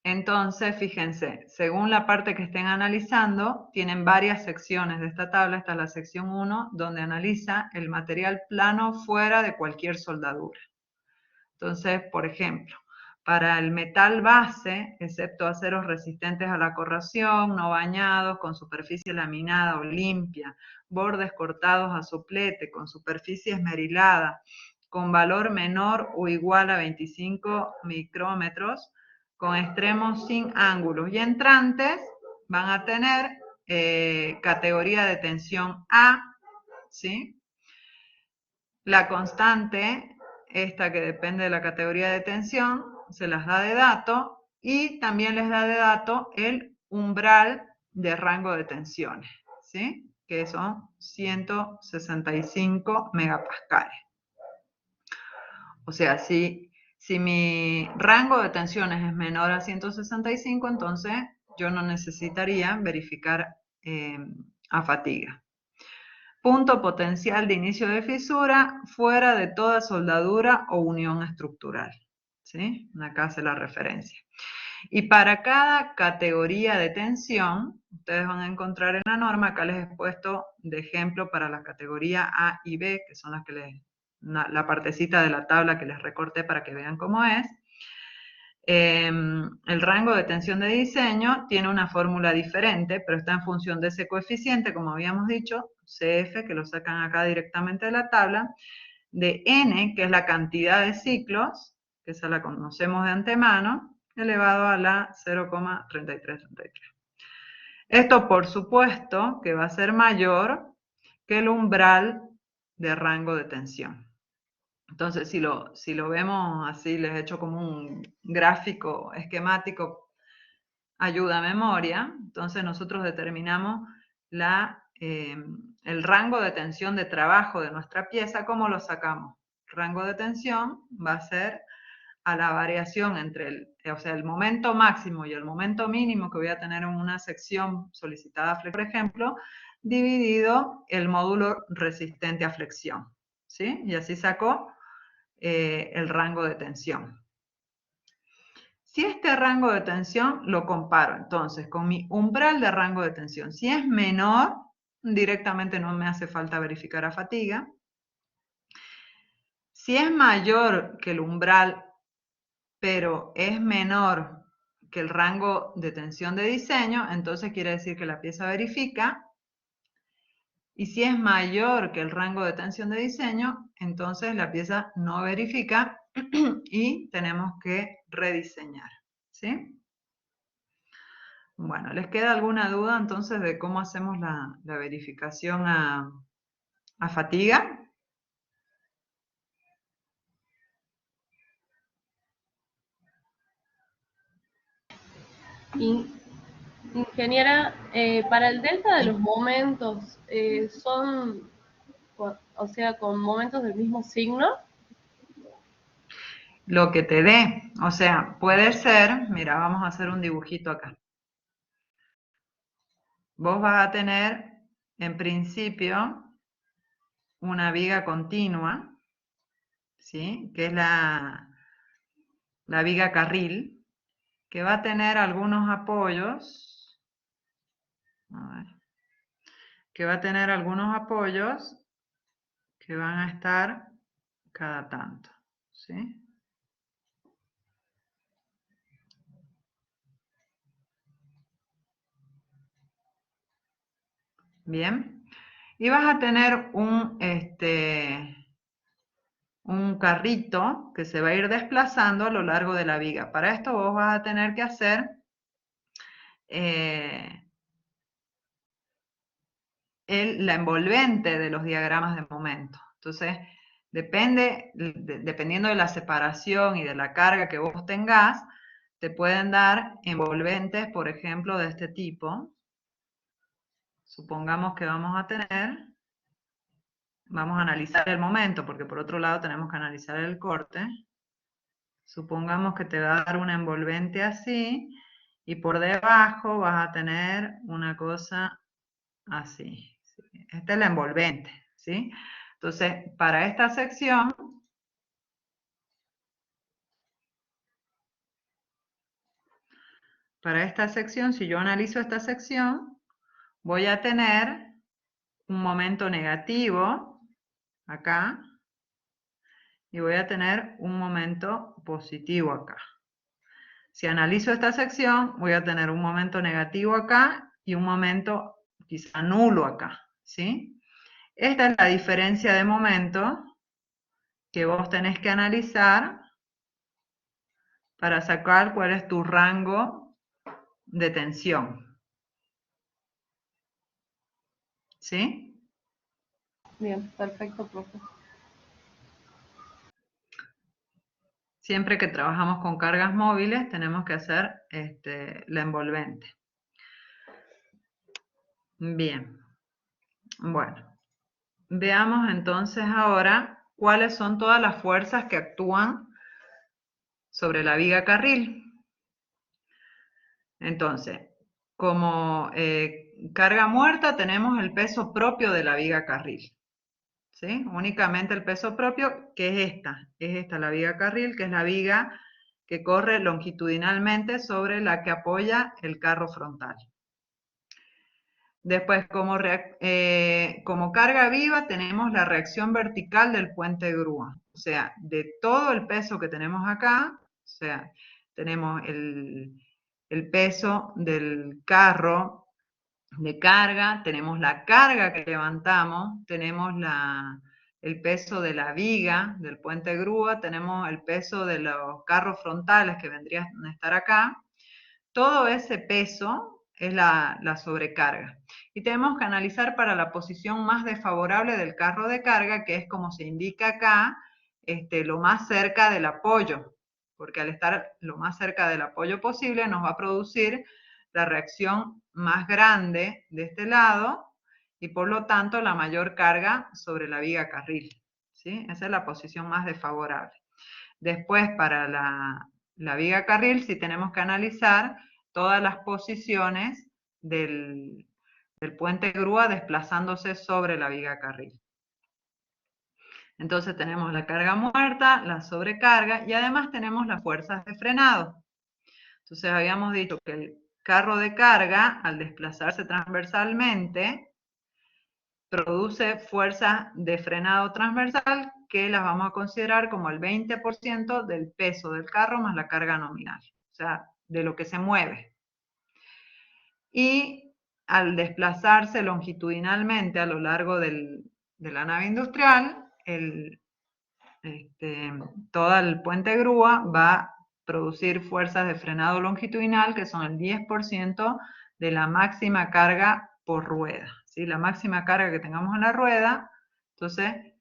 Entonces, fíjense, según la parte que estén analizando, tienen varias secciones de esta tabla. Esta es la sección 1, donde analiza el material plano fuera de cualquier soldadura. Entonces, por ejemplo, para el metal base, excepto aceros resistentes a la corrosión, no bañados, con superficie laminada o limpia, bordes cortados a soplete, con superficie esmerilada, con valor menor o igual a 25 micrómetros, con extremos sin ángulos y entrantes, van a tener categoría de tensión A, ¿sí? La constante, esta que depende de la categoría de tensión, se las da de dato y también les da de dato el umbral de rango de tensiones, ¿sí? Que son 165 megapascales. O sea, si mi rango de tensiones es menor a 165, entonces yo no necesitaría verificar a fatiga. Punto potencial de inicio de fisura fuera de toda soldadura o unión estructural, ¿sí? Acá hace la referencia. Y para cada categoría de tensión, ustedes van a encontrar en la norma, acá les he puesto de ejemplo para la categoría A y B, que son las que la partecita de la tabla que les recorté para que vean cómo es. El rango de tensión de diseño tiene una fórmula diferente, pero está en función de ese coeficiente, como habíamos dicho, CF, que lo sacan acá directamente de la tabla, de N, que es la cantidad de ciclos, que esa la conocemos de antemano, elevado a la 0,3333. Esto, por supuesto, que va a ser mayor que el umbral de rango de tensión. Entonces, si lo vemos así, les he hecho como un gráfico esquemático, ayuda a memoria. Entonces, nosotros determinamos el rango de tensión de trabajo de nuestra pieza. ¿Cómo lo sacamos? El rango de tensión va a ser a la variación entre el momento máximo y el momento mínimo que voy a tener en una sección solicitada, por ejemplo, dividido el módulo resistente a flexión, ¿sí? Y así sacó el rango de tensión. Si este rango de tensión lo comparo entonces con mi umbral de rango de tensión, si es menor, directamente no me hace falta verificar a fatiga. Si es mayor que el umbral, pero es menor que el rango de tensión de diseño, entonces quiere decir que la pieza verifica. Y si es mayor que el rango de tensión de diseño, entonces la pieza no verifica y tenemos que rediseñar, ¿sí? Bueno, ¿les queda alguna duda entonces de cómo hacemos la verificación a fatiga? Ingeniera, para el delta de los momentos, ¿son, o sea, con momentos del mismo signo? Lo que te dé, o sea, puede ser, mira, vamos a hacer un dibujito acá. Vos vas a tener, en principio, una viga continua, ¿sí? Que es la viga carril, que va a tener algunos apoyos, a ver, que va a tener algunos apoyos que van a estar cada tanto, ¿sí? Bien. Y vas a tener un carrito que se va a ir desplazando a lo largo de la viga. Para esto vos vas a tener que hacer la envolvente de los diagramas de momento. Entonces, dependiendo de la separación y de la carga que vos tengas, te pueden dar envolventes, por ejemplo, de este tipo. Supongamos que vamos a analizar el momento, porque por otro lado tenemos que analizar el corte. Supongamos que te va a dar un envolvente así, y por debajo vas a tener una cosa así. Esta es la envolvente, ¿sí? Entonces, para esta sección, para esta sección, si yo analizo esta sección, voy a tener un momento negativo acá y voy a tener un momento positivo acá. Si analizo esta sección, voy a tener un momento negativo acá y un momento quizá nulo acá, ¿sí? Esta es la diferencia de momento que vos tenés que analizar para sacar cuál es tu rango de tensión, ¿sí? Bien, perfecto, profe. Siempre que trabajamos con cargas móviles tenemos que hacer la envolvente. Bien, bueno, veamos entonces ahora cuáles son todas las fuerzas que actúan sobre la viga carril. Entonces, como carga muerta tenemos el peso propio de la viga carril, ¿sí? Únicamente el peso propio, que es esta la viga carril, que es la viga que corre longitudinalmente sobre la que apoya el carro frontal. Después, como carga viva, tenemos la reacción vertical del puente grúa. O sea, de todo el peso que tenemos acá, o sea, tenemos el peso del carro de carga, tenemos la carga que levantamos, tenemos el peso de la viga del puente grúa, tenemos el peso de los carros frontales que vendrían a estar acá. Todo ese peso es la sobrecarga. Y tenemos que analizar para la posición más desfavorable del carro de carga, que es como se indica acá, lo más cerca del apoyo, porque al estar lo más cerca del apoyo posible nos va a producir la reacción más grande de este lado y por lo tanto la mayor carga sobre la viga carril, ¿sí? Esa es la posición más desfavorable. Después, para la viga carril, sí tenemos que analizar todas las posiciones del puente grúa desplazándose sobre la viga carril. Entonces tenemos la carga muerta, la sobrecarga y además tenemos las fuerzas de frenado. Entonces habíamos dicho que el carro de carga, al desplazarse transversalmente, produce fuerza de frenado transversal que las vamos a considerar como el 20% del peso del carro más la carga nominal, o sea, de lo que se mueve. Y al desplazarse longitudinalmente a lo largo de la nave industrial, todo el puente grúa va a producir fuerzas de frenado longitudinal que son el 10% de la máxima carga por rueda, ¿sí? La máxima carga que tengamos en la rueda, entonces,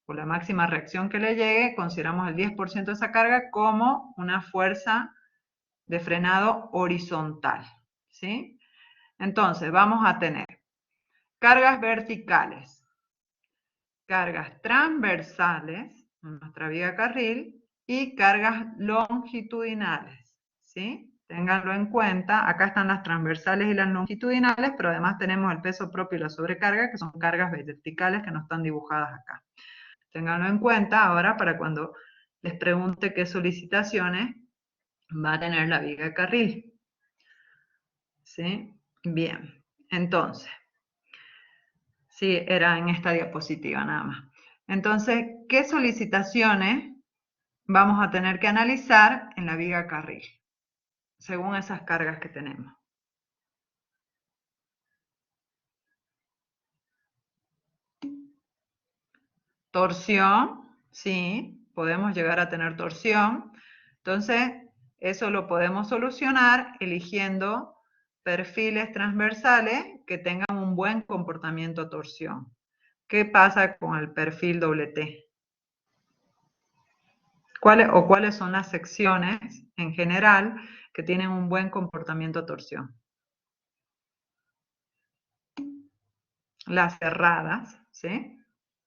por la máxima reacción que le llegue, consideramos el 10% de esa carga como una fuerza de frenado horizontal, ¿sí? Entonces, vamos a tener cargas verticales, cargas transversales en nuestra viga carril y cargas longitudinales, ¿sí? Ténganlo en cuenta, acá están las transversales y las longitudinales, pero además tenemos el peso propio y la sobrecarga, que son cargas verticales que no están dibujadas acá. Ténganlo en cuenta ahora para cuando les pregunte qué solicitaciones va a tener la viga carril, ¿sí? Bien, entonces, sí, era en esta diapositiva nada más. Entonces, ¿qué solicitaciones vamos a tener que analizar en la viga carril, según esas cargas que tenemos? Torsión, sí, podemos llegar a tener torsión. Entonces, eso lo podemos solucionar eligiendo perfiles transversales que tengan un buen comportamiento torsión. ¿Qué pasa con el perfil doble T? ¿Cuáles son las secciones en general que tienen un buen comportamiento torsión? Las cerradas, ¿sí?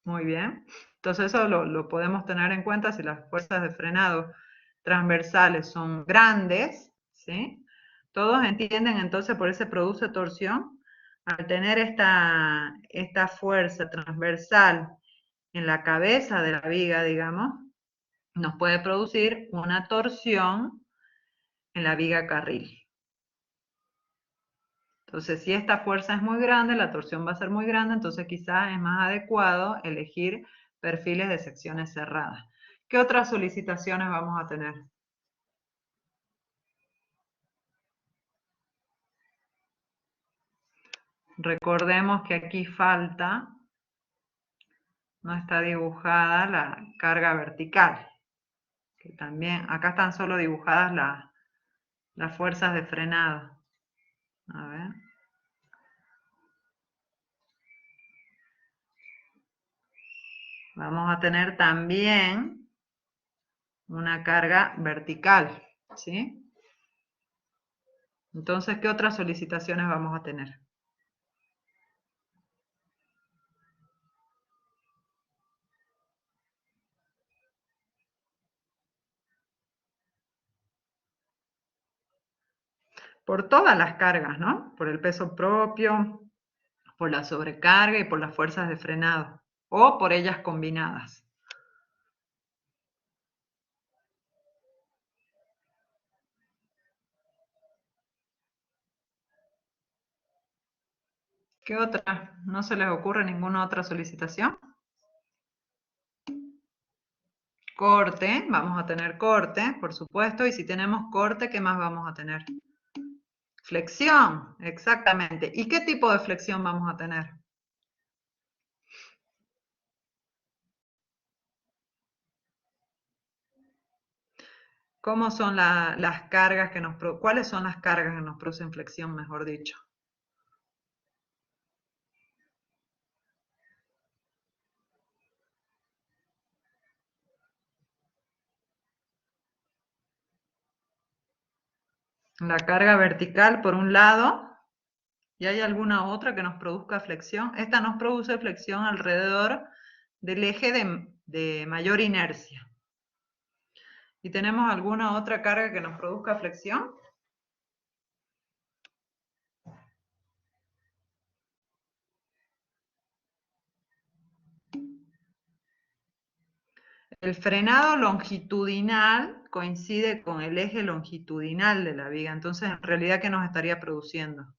Muy bien. Entonces eso lo podemos tener en cuenta si las fuerzas de frenado transversales son grandes, ¿sí? Todos entienden entonces por eso se produce torsión. Al tener esta fuerza transversal en la cabeza de la viga, digamos, nos puede producir una torsión en la viga carril, Entonces, si esta fuerza es muy grande, la torsión va a ser muy grande, entonces quizás es más adecuado elegir perfiles de secciones cerradas. ¿Qué otras solicitaciones vamos a tener? Recordemos que aquí falta, no está dibujada la carga vertical, que también, acá están solo dibujadas las fuerzas de frenado. A ver. Vamos a tener también una carga vertical, ¿sí? Entonces, ¿qué otras solicitaciones vamos a tener? Por todas las cargas, ¿no? Por el peso propio, por la sobrecarga y por las fuerzas de frenado, o por ellas combinadas. ¿Qué otra? ¿No se les ocurre ninguna otra solicitación? Corte, vamos a tener corte, por supuesto, y si tenemos corte, ¿qué más vamos a tener? Flexión, exactamente. ¿Y qué tipo de flexión vamos a tener? ¿Cómo son las cargas que cuáles son las cargas que nos producen flexión, mejor dicho? La carga vertical por un lado, ¿y hay alguna otra que nos produzca flexión? Esta nos produce flexión alrededor del eje de mayor inercia. ¿Y tenemos alguna otra carga que nos produzca flexión? El frenado longitudinal coincide con el eje longitudinal de la viga, entonces en realidad, ¿qué nos estaría produciendo?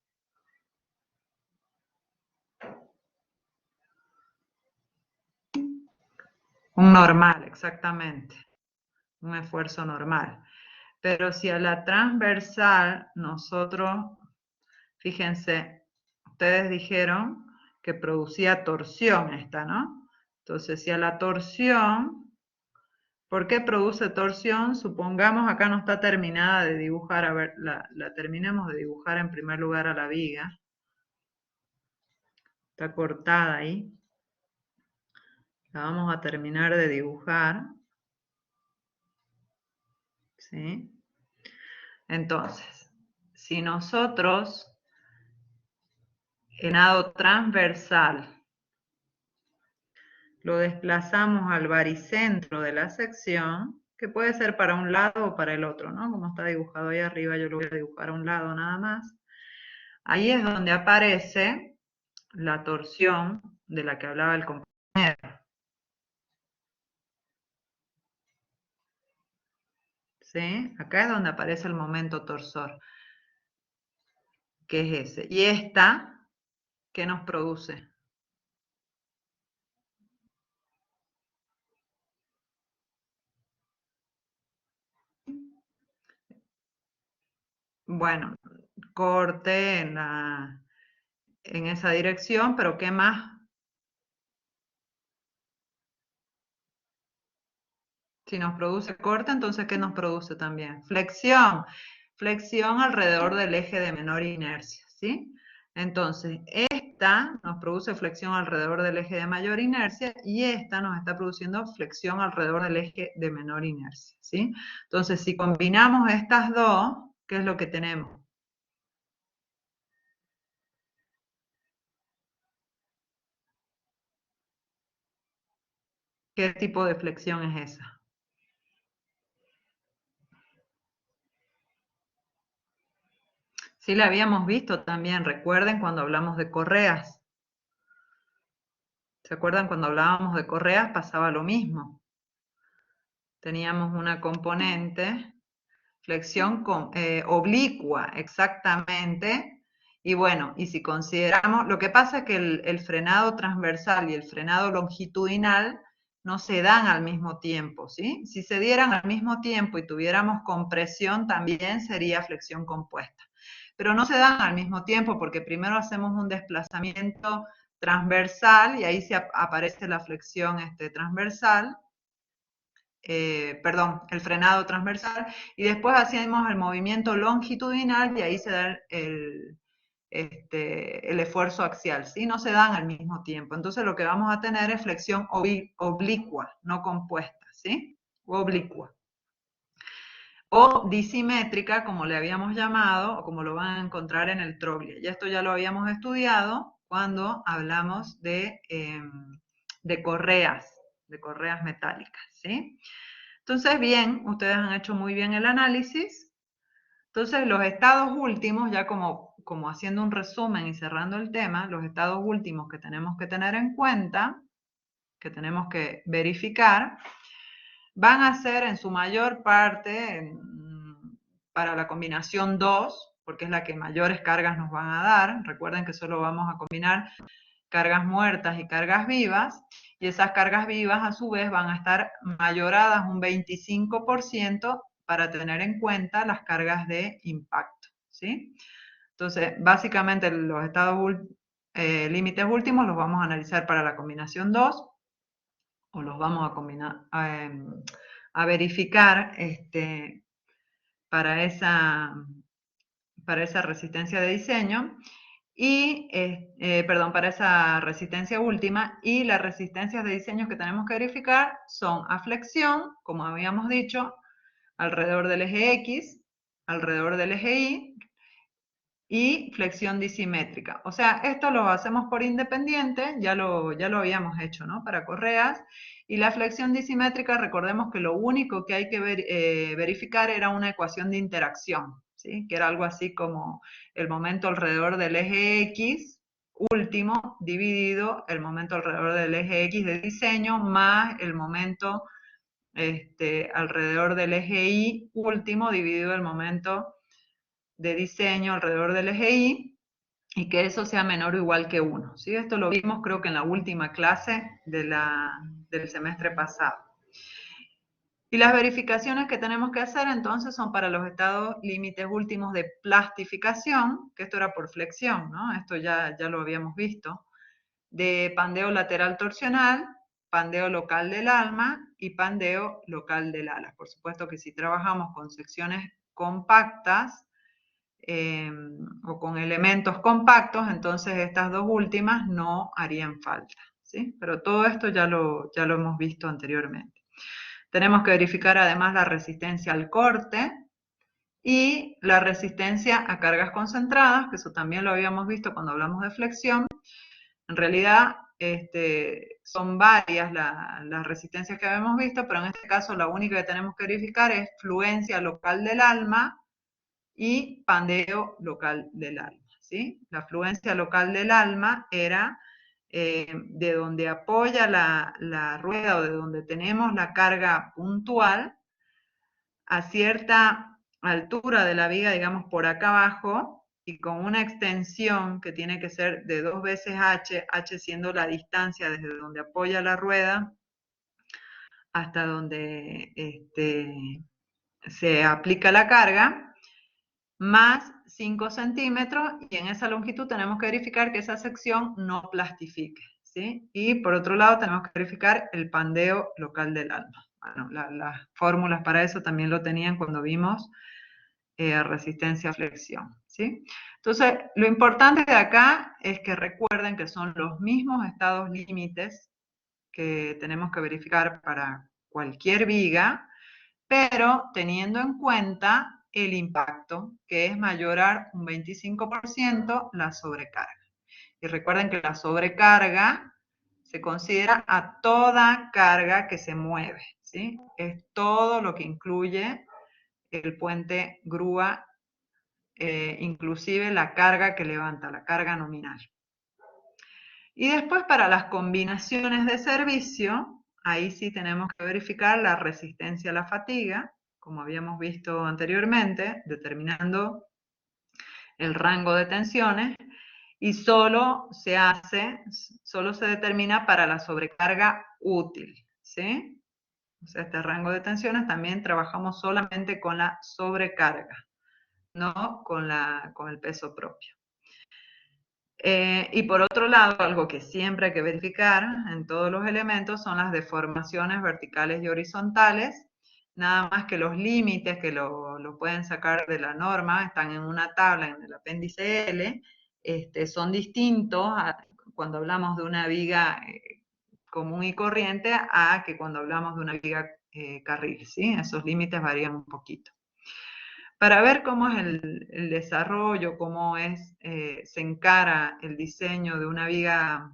Un normal, exactamente, un esfuerzo normal. Pero si a la transversal nosotros, fíjense, ustedes dijeron que producía torsión esta, ¿no? Entonces, si a la torsión, ¿por qué produce torsión? Supongamos, acá no está terminada de dibujar, a ver, la terminemos de dibujar en primer lugar a la viga. Está cortada ahí. La vamos a terminar de dibujar. ¿Sí? Entonces, si nosotros en lado transversal lo desplazamos al baricentro de la sección, que puede ser para un lado o para el otro, ¿no? Como está dibujado ahí arriba, yo lo voy a dibujar a un lado nada más. Ahí es donde aparece la torsión de la que hablaba el compañero. ¿Sí? Acá es donde aparece el momento torsor, que es ese. Y esta, ¿qué nos produce? Bueno, corte en esa dirección, pero ¿qué más? Si nos produce corte, entonces ¿qué nos produce también? Flexión. Flexión alrededor del eje de menor inercia, ¿sí? Entonces, esta nos produce flexión alrededor del eje de mayor inercia y esta nos está produciendo flexión alrededor del eje de menor inercia, ¿sí? Entonces, si combinamos estas dos, ¿qué es lo que tenemos? ¿Qué tipo de flexión es esa? Sí, la habíamos visto también, recuerden cuando hablamos de correas. ¿Se acuerdan cuando hablábamos de correas? Pasaba lo mismo. Teníamos una componente, flexión oblicua, exactamente, Y bueno, y si consideramos, lo que pasa es que el frenado transversal y el frenado longitudinal no se dan al mismo tiempo, ¿sí? Si se dieran al mismo tiempo y tuviéramos compresión, también sería flexión compuesta. Pero no se dan al mismo tiempo porque primero hacemos un desplazamiento transversal y ahí se aparece la flexión transversal, perdón, el frenado transversal, y después hacemos el movimiento longitudinal y ahí se da el esfuerzo axial, ¿sí? No se dan al mismo tiempo. Entonces lo que vamos a tener es flexión oblicua, no compuesta, ¿sí? Oblicua. O disimétrica, como le habíamos llamado, o como lo van a encontrar en el Troglia. Y esto ya lo habíamos estudiado cuando hablamos de correas metálicas, ¿sí? Entonces, bien, ustedes han hecho muy bien el análisis. Entonces, los estados últimos, ya como haciendo un resumen y cerrando el tema, los estados últimos que tenemos que tener en cuenta, que tenemos que verificar, van a ser en su mayor parte para la combinación 2, porque es la que mayores cargas nos van a dar. Recuerden que solo vamos a combinar cargas muertas y cargas vivas, y esas cargas vivas a su vez van a estar mayoradas un 25% para tener en cuenta las cargas de impacto, ¿sí? Entonces, básicamente los estados límites últimos los vamos a analizar para la combinación 2, o los vamos a combinar, a verificar para esa resistencia de diseño, y, perdón, para esa resistencia última, y las resistencias de diseño que tenemos que verificar son a flexión, como habíamos dicho, alrededor del eje X, alrededor del eje Y, y flexión disimétrica. O sea, esto lo hacemos por independiente, ya lo habíamos hecho, ¿no? Para correas. Y la flexión disimétrica, recordemos que lo único que hay que verificar era una ecuación de interacción, ¿sí? Que era algo así como el momento alrededor del eje X último dividido el momento alrededor del eje X de diseño más el momento alrededor del eje Y último dividido el momento de diseño alrededor del eje Y, y que eso sea menor o igual que 1. ¿Sí? Esto lo vimos creo que en la última clase del semestre pasado. Y las verificaciones que tenemos que hacer entonces son para los estados límites últimos de plastificación, que esto era por flexión, ¿no? Esto ya lo habíamos visto, de pandeo lateral torsional, pandeo local del alma y pandeo local del ala. Por supuesto que si trabajamos con secciones compactas, o con elementos compactos, entonces estas dos últimas no harían falta, ¿sí? Pero todo esto ya lo hemos visto anteriormente. Tenemos que verificar además la resistencia al corte y la resistencia a cargas concentradas, que eso también lo habíamos visto cuando hablamos de flexión. En realidad son varias las resistencias que habíamos visto, pero en este caso la única que tenemos que verificar es fluencia local del alma y pandeo local del alma, ¿sí? La fluencia local del alma era de donde apoya la rueda o de donde tenemos la carga puntual a cierta altura de la viga, digamos por acá abajo, y con una extensión que tiene que ser de 2 veces h, h siendo la distancia desde donde apoya la rueda hasta donde se aplica la carga, más 5 centímetros, y en esa longitud tenemos que verificar que esa sección no plastifique, ¿sí? Y por otro lado tenemos que verificar el pandeo local del alma. Bueno, las fórmulas para eso también lo tenían cuando vimos resistencia a flexión, ¿sí? Entonces, lo importante de acá es que recuerden que son los mismos estados límites que tenemos que verificar para cualquier viga, pero teniendo en cuenta el impacto, que es mayorar un 25% la sobrecarga. Y recuerden que la sobrecarga se considera a toda carga que se mueve, ¿sí? Es todo lo que incluye el puente grúa, inclusive la carga que levanta, la carga nominal. Y después para las combinaciones de servicio, ahí sí tenemos que verificar la resistencia a la fatiga, como habíamos visto anteriormente, determinando el rango de tensiones y solo se determina para la sobrecarga útil, ¿sí? O sea, este rango de tensiones también trabajamos solamente con la sobrecarga, no con el peso propio. Y por otro lado, algo que siempre hay que verificar en todos los elementos son las deformaciones verticales y horizontales. Nada más que los límites que lo pueden sacar de la norma están en una tabla en el apéndice L, son distintos cuando hablamos de una viga común y corriente a que cuando hablamos de una viga carril, ¿sí? Esos límites varían un poquito. Para ver cómo es el desarrollo, cómo se encara el diseño de una viga,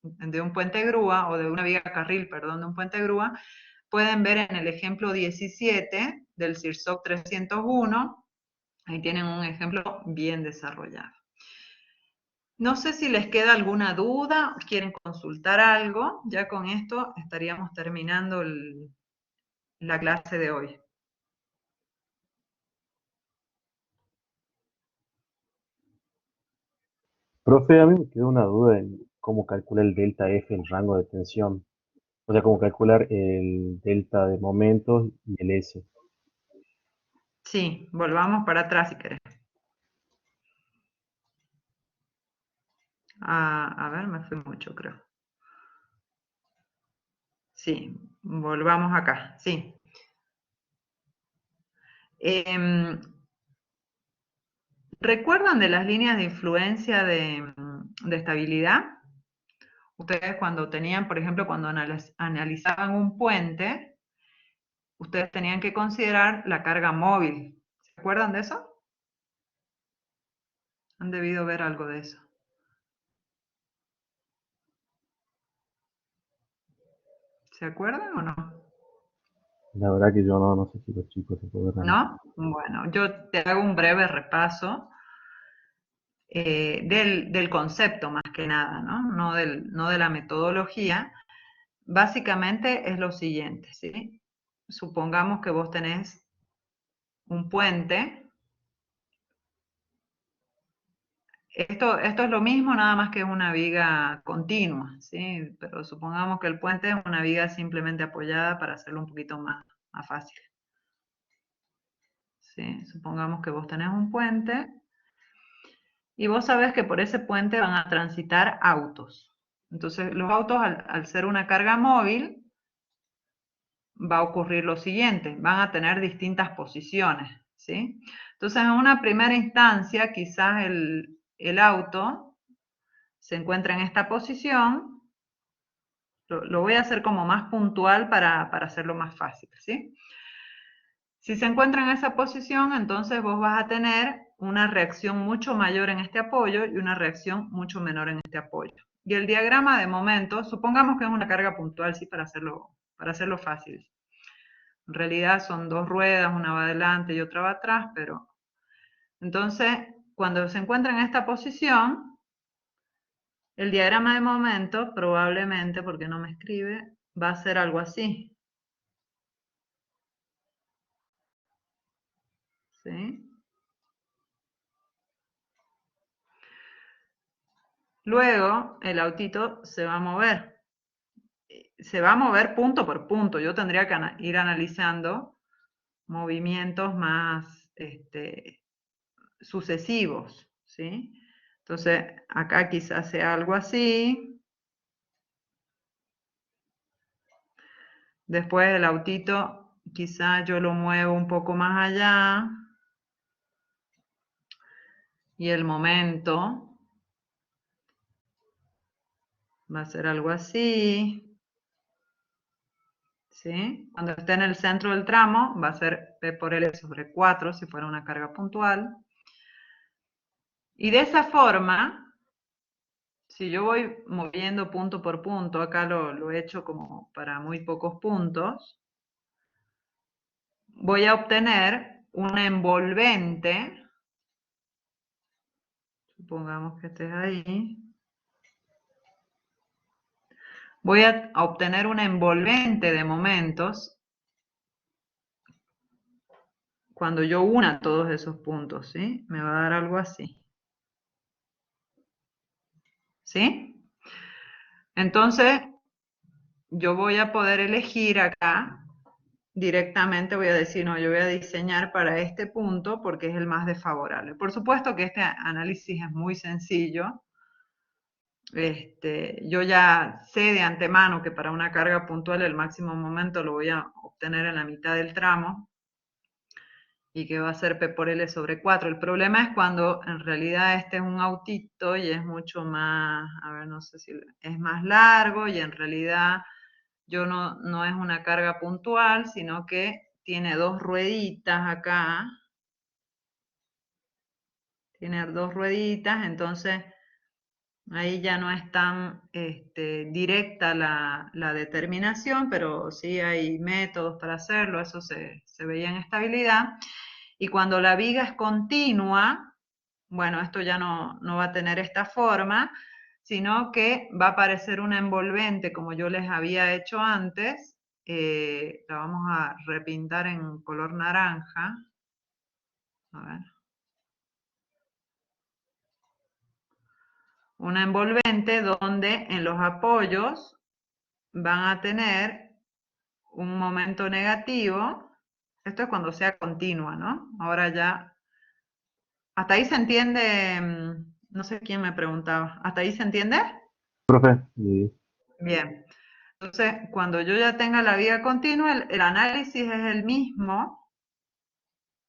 de un puente grúa, o de una viga carril, perdón, de un puente grúa, pueden ver en el ejemplo 17 del CIRSOC 301, ahí tienen un ejemplo bien desarrollado. No sé si les queda alguna duda, quieren consultar algo, ya con esto estaríamos terminando la clase de hoy. Profe, a mí me quedó una duda en cómo calcular el delta F, el rango de tensión. O sea, cómo calcular el delta de momentos y el S. Sí, volvamos para atrás si querés. A ver, me fui mucho, creo. Sí, volvamos acá, sí. ¿Recuerdan de las líneas de influencia de estabilidad? Ustedes cuando tenían, por ejemplo, cuando analizaban un puente, ustedes tenían que considerar la carga móvil. ¿Se acuerdan de eso? Han debido ver algo de eso. ¿Se acuerdan o no? La verdad que yo no sé si los chicos se podrán. ¿No? Bueno, yo te hago un breve repaso del concepto más que nada, ¿no? No de la metodología. Básicamente es lo siguiente, ¿sí? Supongamos que vos tenés un puente. Esto es lo mismo, nada más que es una viga continua, ¿sí? Pero supongamos que el puente es una viga simplemente apoyada para hacerlo un poquito más fácil. ¿Sí? Supongamos que vos tenés un puente y vos sabés que por ese puente van a transitar autos. Entonces, los autos, al ser una carga móvil, va a ocurrir lo siguiente, van a tener distintas posiciones, ¿sí? Entonces, en una primera instancia, quizás el auto se encuentra en esta posición, lo voy a hacer como más puntual para hacerlo más fácil, ¿sí? Si se encuentra en esa posición, entonces vos vas a tener una reacción mucho mayor en este apoyo y una reacción mucho menor en este apoyo. Y el diagrama de momento, supongamos que es una carga puntual, ¿sí? Para hacerlo fácil. En realidad son dos ruedas, una va adelante y otra va atrás, pero entonces cuando se encuentra en esta posición, el diagrama de momento probablemente, porque no me escribe, va a ser algo así. ¿Sí? Luego el autito se va a mover. Se va a mover punto por punto. Yo tendría que ir analizando movimientos más sucesivos, ¿sí? Entonces, acá quizás sea algo así. Después el autito, quizás yo lo muevo un poco más allá. Y el momento va a ser algo así. ¿Sí? Cuando esté en el centro del tramo, va a ser P por L sobre 4 si fuera una carga puntual. Y de esa forma, si yo voy moviendo punto por punto, acá lo he hecho como para muy pocos puntos, voy a obtener un envolvente, supongamos que estés ahí, voy a obtener un envolvente de momentos cuando yo una todos esos puntos, ¿sí? Me va a dar algo así. ¿Sí? Entonces, yo voy a poder elegir acá, directamente voy a decir, no, yo voy a diseñar para este punto porque es el más desfavorable. Por supuesto que este análisis es muy sencillo. Yo ya sé de antemano que para una carga puntual el máximo momento lo voy a obtener en la mitad del tramo y que va a ser P por L sobre 4. El problema es cuando en realidad este es un autito y es mucho más, a ver, no sé si es más largo y en realidad no es una carga puntual, sino que tiene dos rueditas acá. Tiene dos rueditas, entonces ahí ya no es tan directa la determinación, pero sí hay métodos para hacerlo, eso se veía en estabilidad. Y cuando la viga es continua, bueno, esto ya no va a tener esta forma, sino que va a aparecer una envolvente como yo les había hecho antes. La vamos a repintar en color naranja. A ver. Una envolvente donde en los apoyos van a tener un momento negativo. Esto es cuando sea continua, ¿no? Ahora ya, hasta ahí se entiende, no sé quién me preguntaba, ¿hasta ahí se entiende? Profe, Bien. Entonces, cuando yo ya tenga la viga continua, el análisis es el mismo,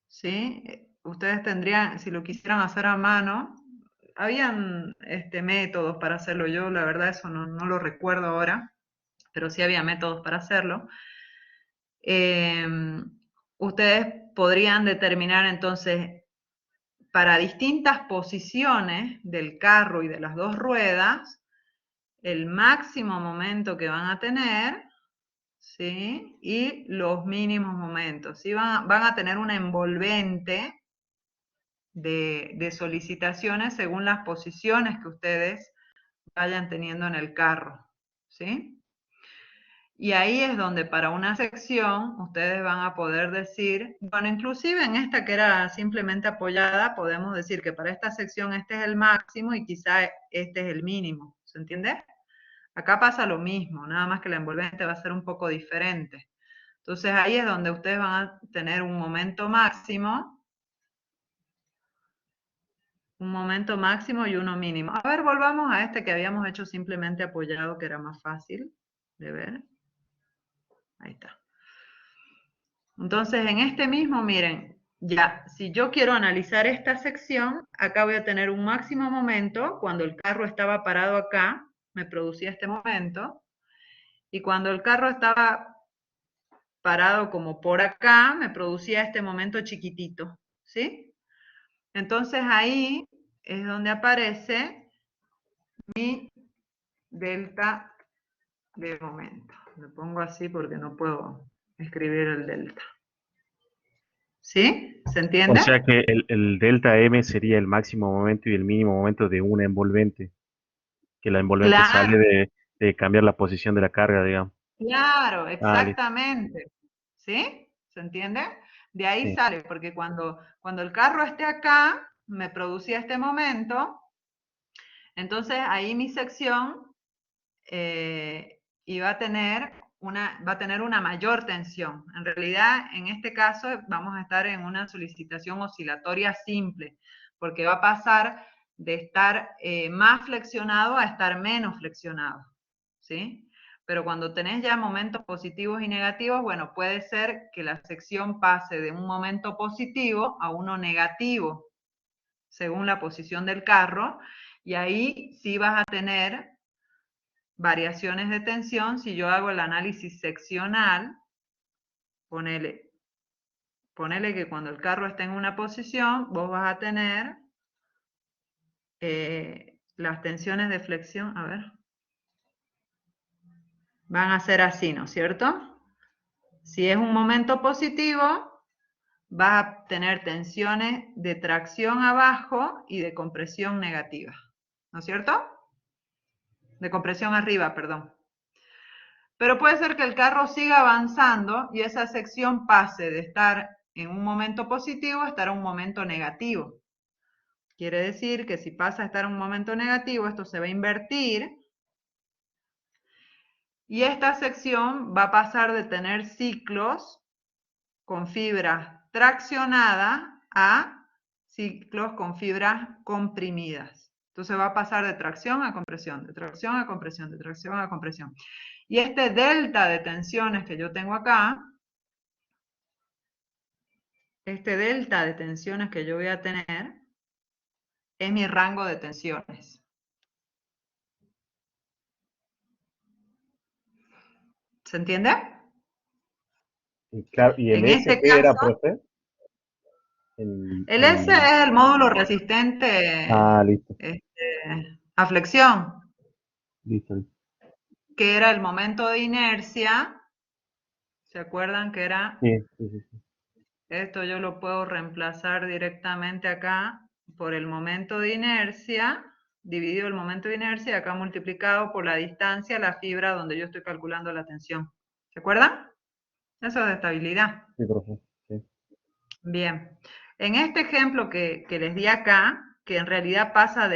¿sí? Ustedes tendrían, si lo quisieran hacer a mano, habían métodos para hacerlo. Yo, la verdad, eso no lo recuerdo ahora, pero sí había métodos para hacerlo. Ustedes podrían determinar entonces para distintas posiciones del carro y de las dos ruedas el máximo momento que van a tener, ¿sí? Y los mínimos momentos, ¿sí? Van a tener una envolvente de solicitaciones según las posiciones que ustedes vayan teniendo en el carro, ¿sí? Y ahí es donde para una sección ustedes van a poder decir, bueno, inclusive en esta que era simplemente apoyada, podemos decir que para esta sección este es el máximo y quizá este es el mínimo, ¿se entiende? Acá pasa lo mismo, nada más que la envolvente va a ser un poco diferente. Entonces ahí es donde ustedes van a tener un momento máximo y uno mínimo. A ver, volvamos a este que habíamos hecho simplemente apoyado, que era más fácil de ver. Ahí está. Entonces, en este mismo, miren, ya, si yo quiero analizar esta sección, acá voy a tener un máximo momento, cuando el carro estaba parado acá, me producía este momento, y cuando el carro estaba parado como por acá, me producía este momento chiquitito, ¿sí? Entonces ahí es donde aparece mi delta de momento. Lo pongo así porque no puedo escribir el delta. ¿Sí? ¿Se o entiende? sea que el delta M sería el máximo momento y el mínimo momento de una envolvente, que la envolvente sale Claro, de cambiar la posición de la carga, digamos. claro, Ah, listo. exactamente. ¿Sí? ¿Se entiende? De ahí Sí. sale, porque cuando el carro esté acá, me producía este momento, entonces ahí mi sección y va a tener una mayor tensión. En realidad, en este caso, vamos a estar en una solicitación oscilatoria simple, porque va a pasar de estar más flexionado a estar menos flexionado, ¿sí? Pero cuando tenés ya momentos positivos y negativos, bueno, puede ser que la sección pase de un momento positivo a uno negativo, según la posición del carro, y ahí sí vas a tener variaciones de tensión. Si yo hago el análisis seccional, ponele que cuando el carro esté en una posición, vos vas a tener las tensiones de flexión, a ver, van a ser así, ¿no es cierto? Si es un momento positivo, vas a tener tensiones de tracción abajo y de compresión negativa, ¿no es cierto? De compresión arriba, perdón. Pero puede ser que el carro siga avanzando y esa sección pase de estar en un momento positivo a estar en un momento negativo. Quiere decir que si pasa a estar en un momento negativo, esto se va a invertir y esta sección va a pasar de tener ciclos con fibras traccionadas a ciclos con fibras comprimidas. Entonces va a pasar de tracción a compresión, de tracción a compresión, de tracción a compresión. Y este delta de tensiones que yo tengo acá, este delta de tensiones que yo voy a tener, es mi rango de tensiones. ¿Se entiende? Y claro, ¿y el En S este qué era, caso, profe? el S es el módulo resistente Listo, a flexión, listo. que era el momento de inercia. ¿Se acuerdan que era Sí, sí, sí, sí. esto? Yo lo puedo reemplazar directamente acá por el momento de inercia, dividido el momento de inercia, acá multiplicado por la distancia a la fibra donde yo estoy calculando la tensión. ¿Se acuerdan? Eso es de estabilidad. Sí, profe. Sí. Bien. En este ejemplo que les di acá, que en realidad pasa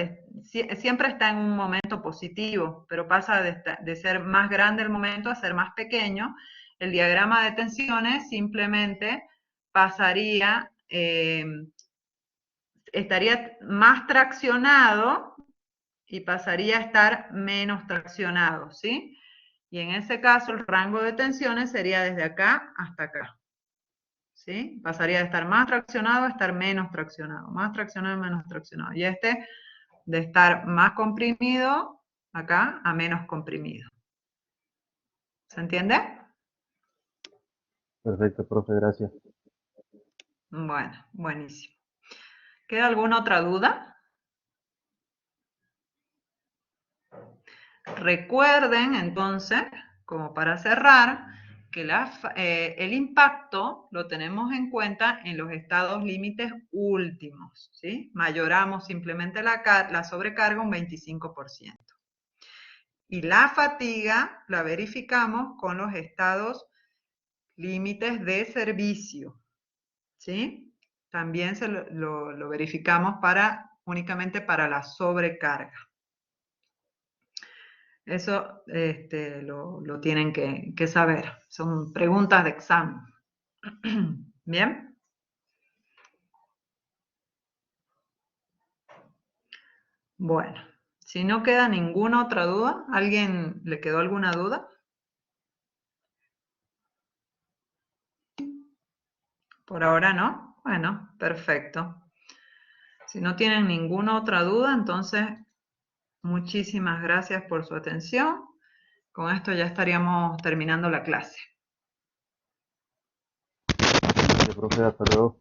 siempre está en un momento positivo, pero pasa de ser más grande el momento a ser más pequeño, el diagrama de tensiones simplemente pasaría, estaría más traccionado y pasaría a estar menos traccionado, ¿sí? Y en ese caso el rango de tensiones sería desde acá hasta acá. ¿Sí? Pasaría de estar más traccionado a estar menos traccionado, más traccionado a menos traccionado. Y este de estar más comprimido acá a menos comprimido. ¿Se entiende? Perfecto, profe, gracias. Bueno, buenísimo. ¿Queda alguna otra duda? Recuerden entonces, como para cerrar, que el impacto lo tenemos en cuenta en los estados límites últimos, ¿sí? Mayoramos simplemente la sobrecarga un 25%. Y la fatiga la verificamos con los estados límites de servicio, ¿sí? También lo verificamos únicamente para la sobrecarga. Eso lo tienen que saber. Son preguntas de examen. ¿Bien? Bueno, si no queda ninguna otra duda, ¿alguien le quedó alguna duda? Por ahora no. Bueno, perfecto. Si no tienen ninguna otra duda, entonces muchísimas gracias por su atención. Con esto ya estaríamos terminando la clase. Gracias, profe, hasta luego.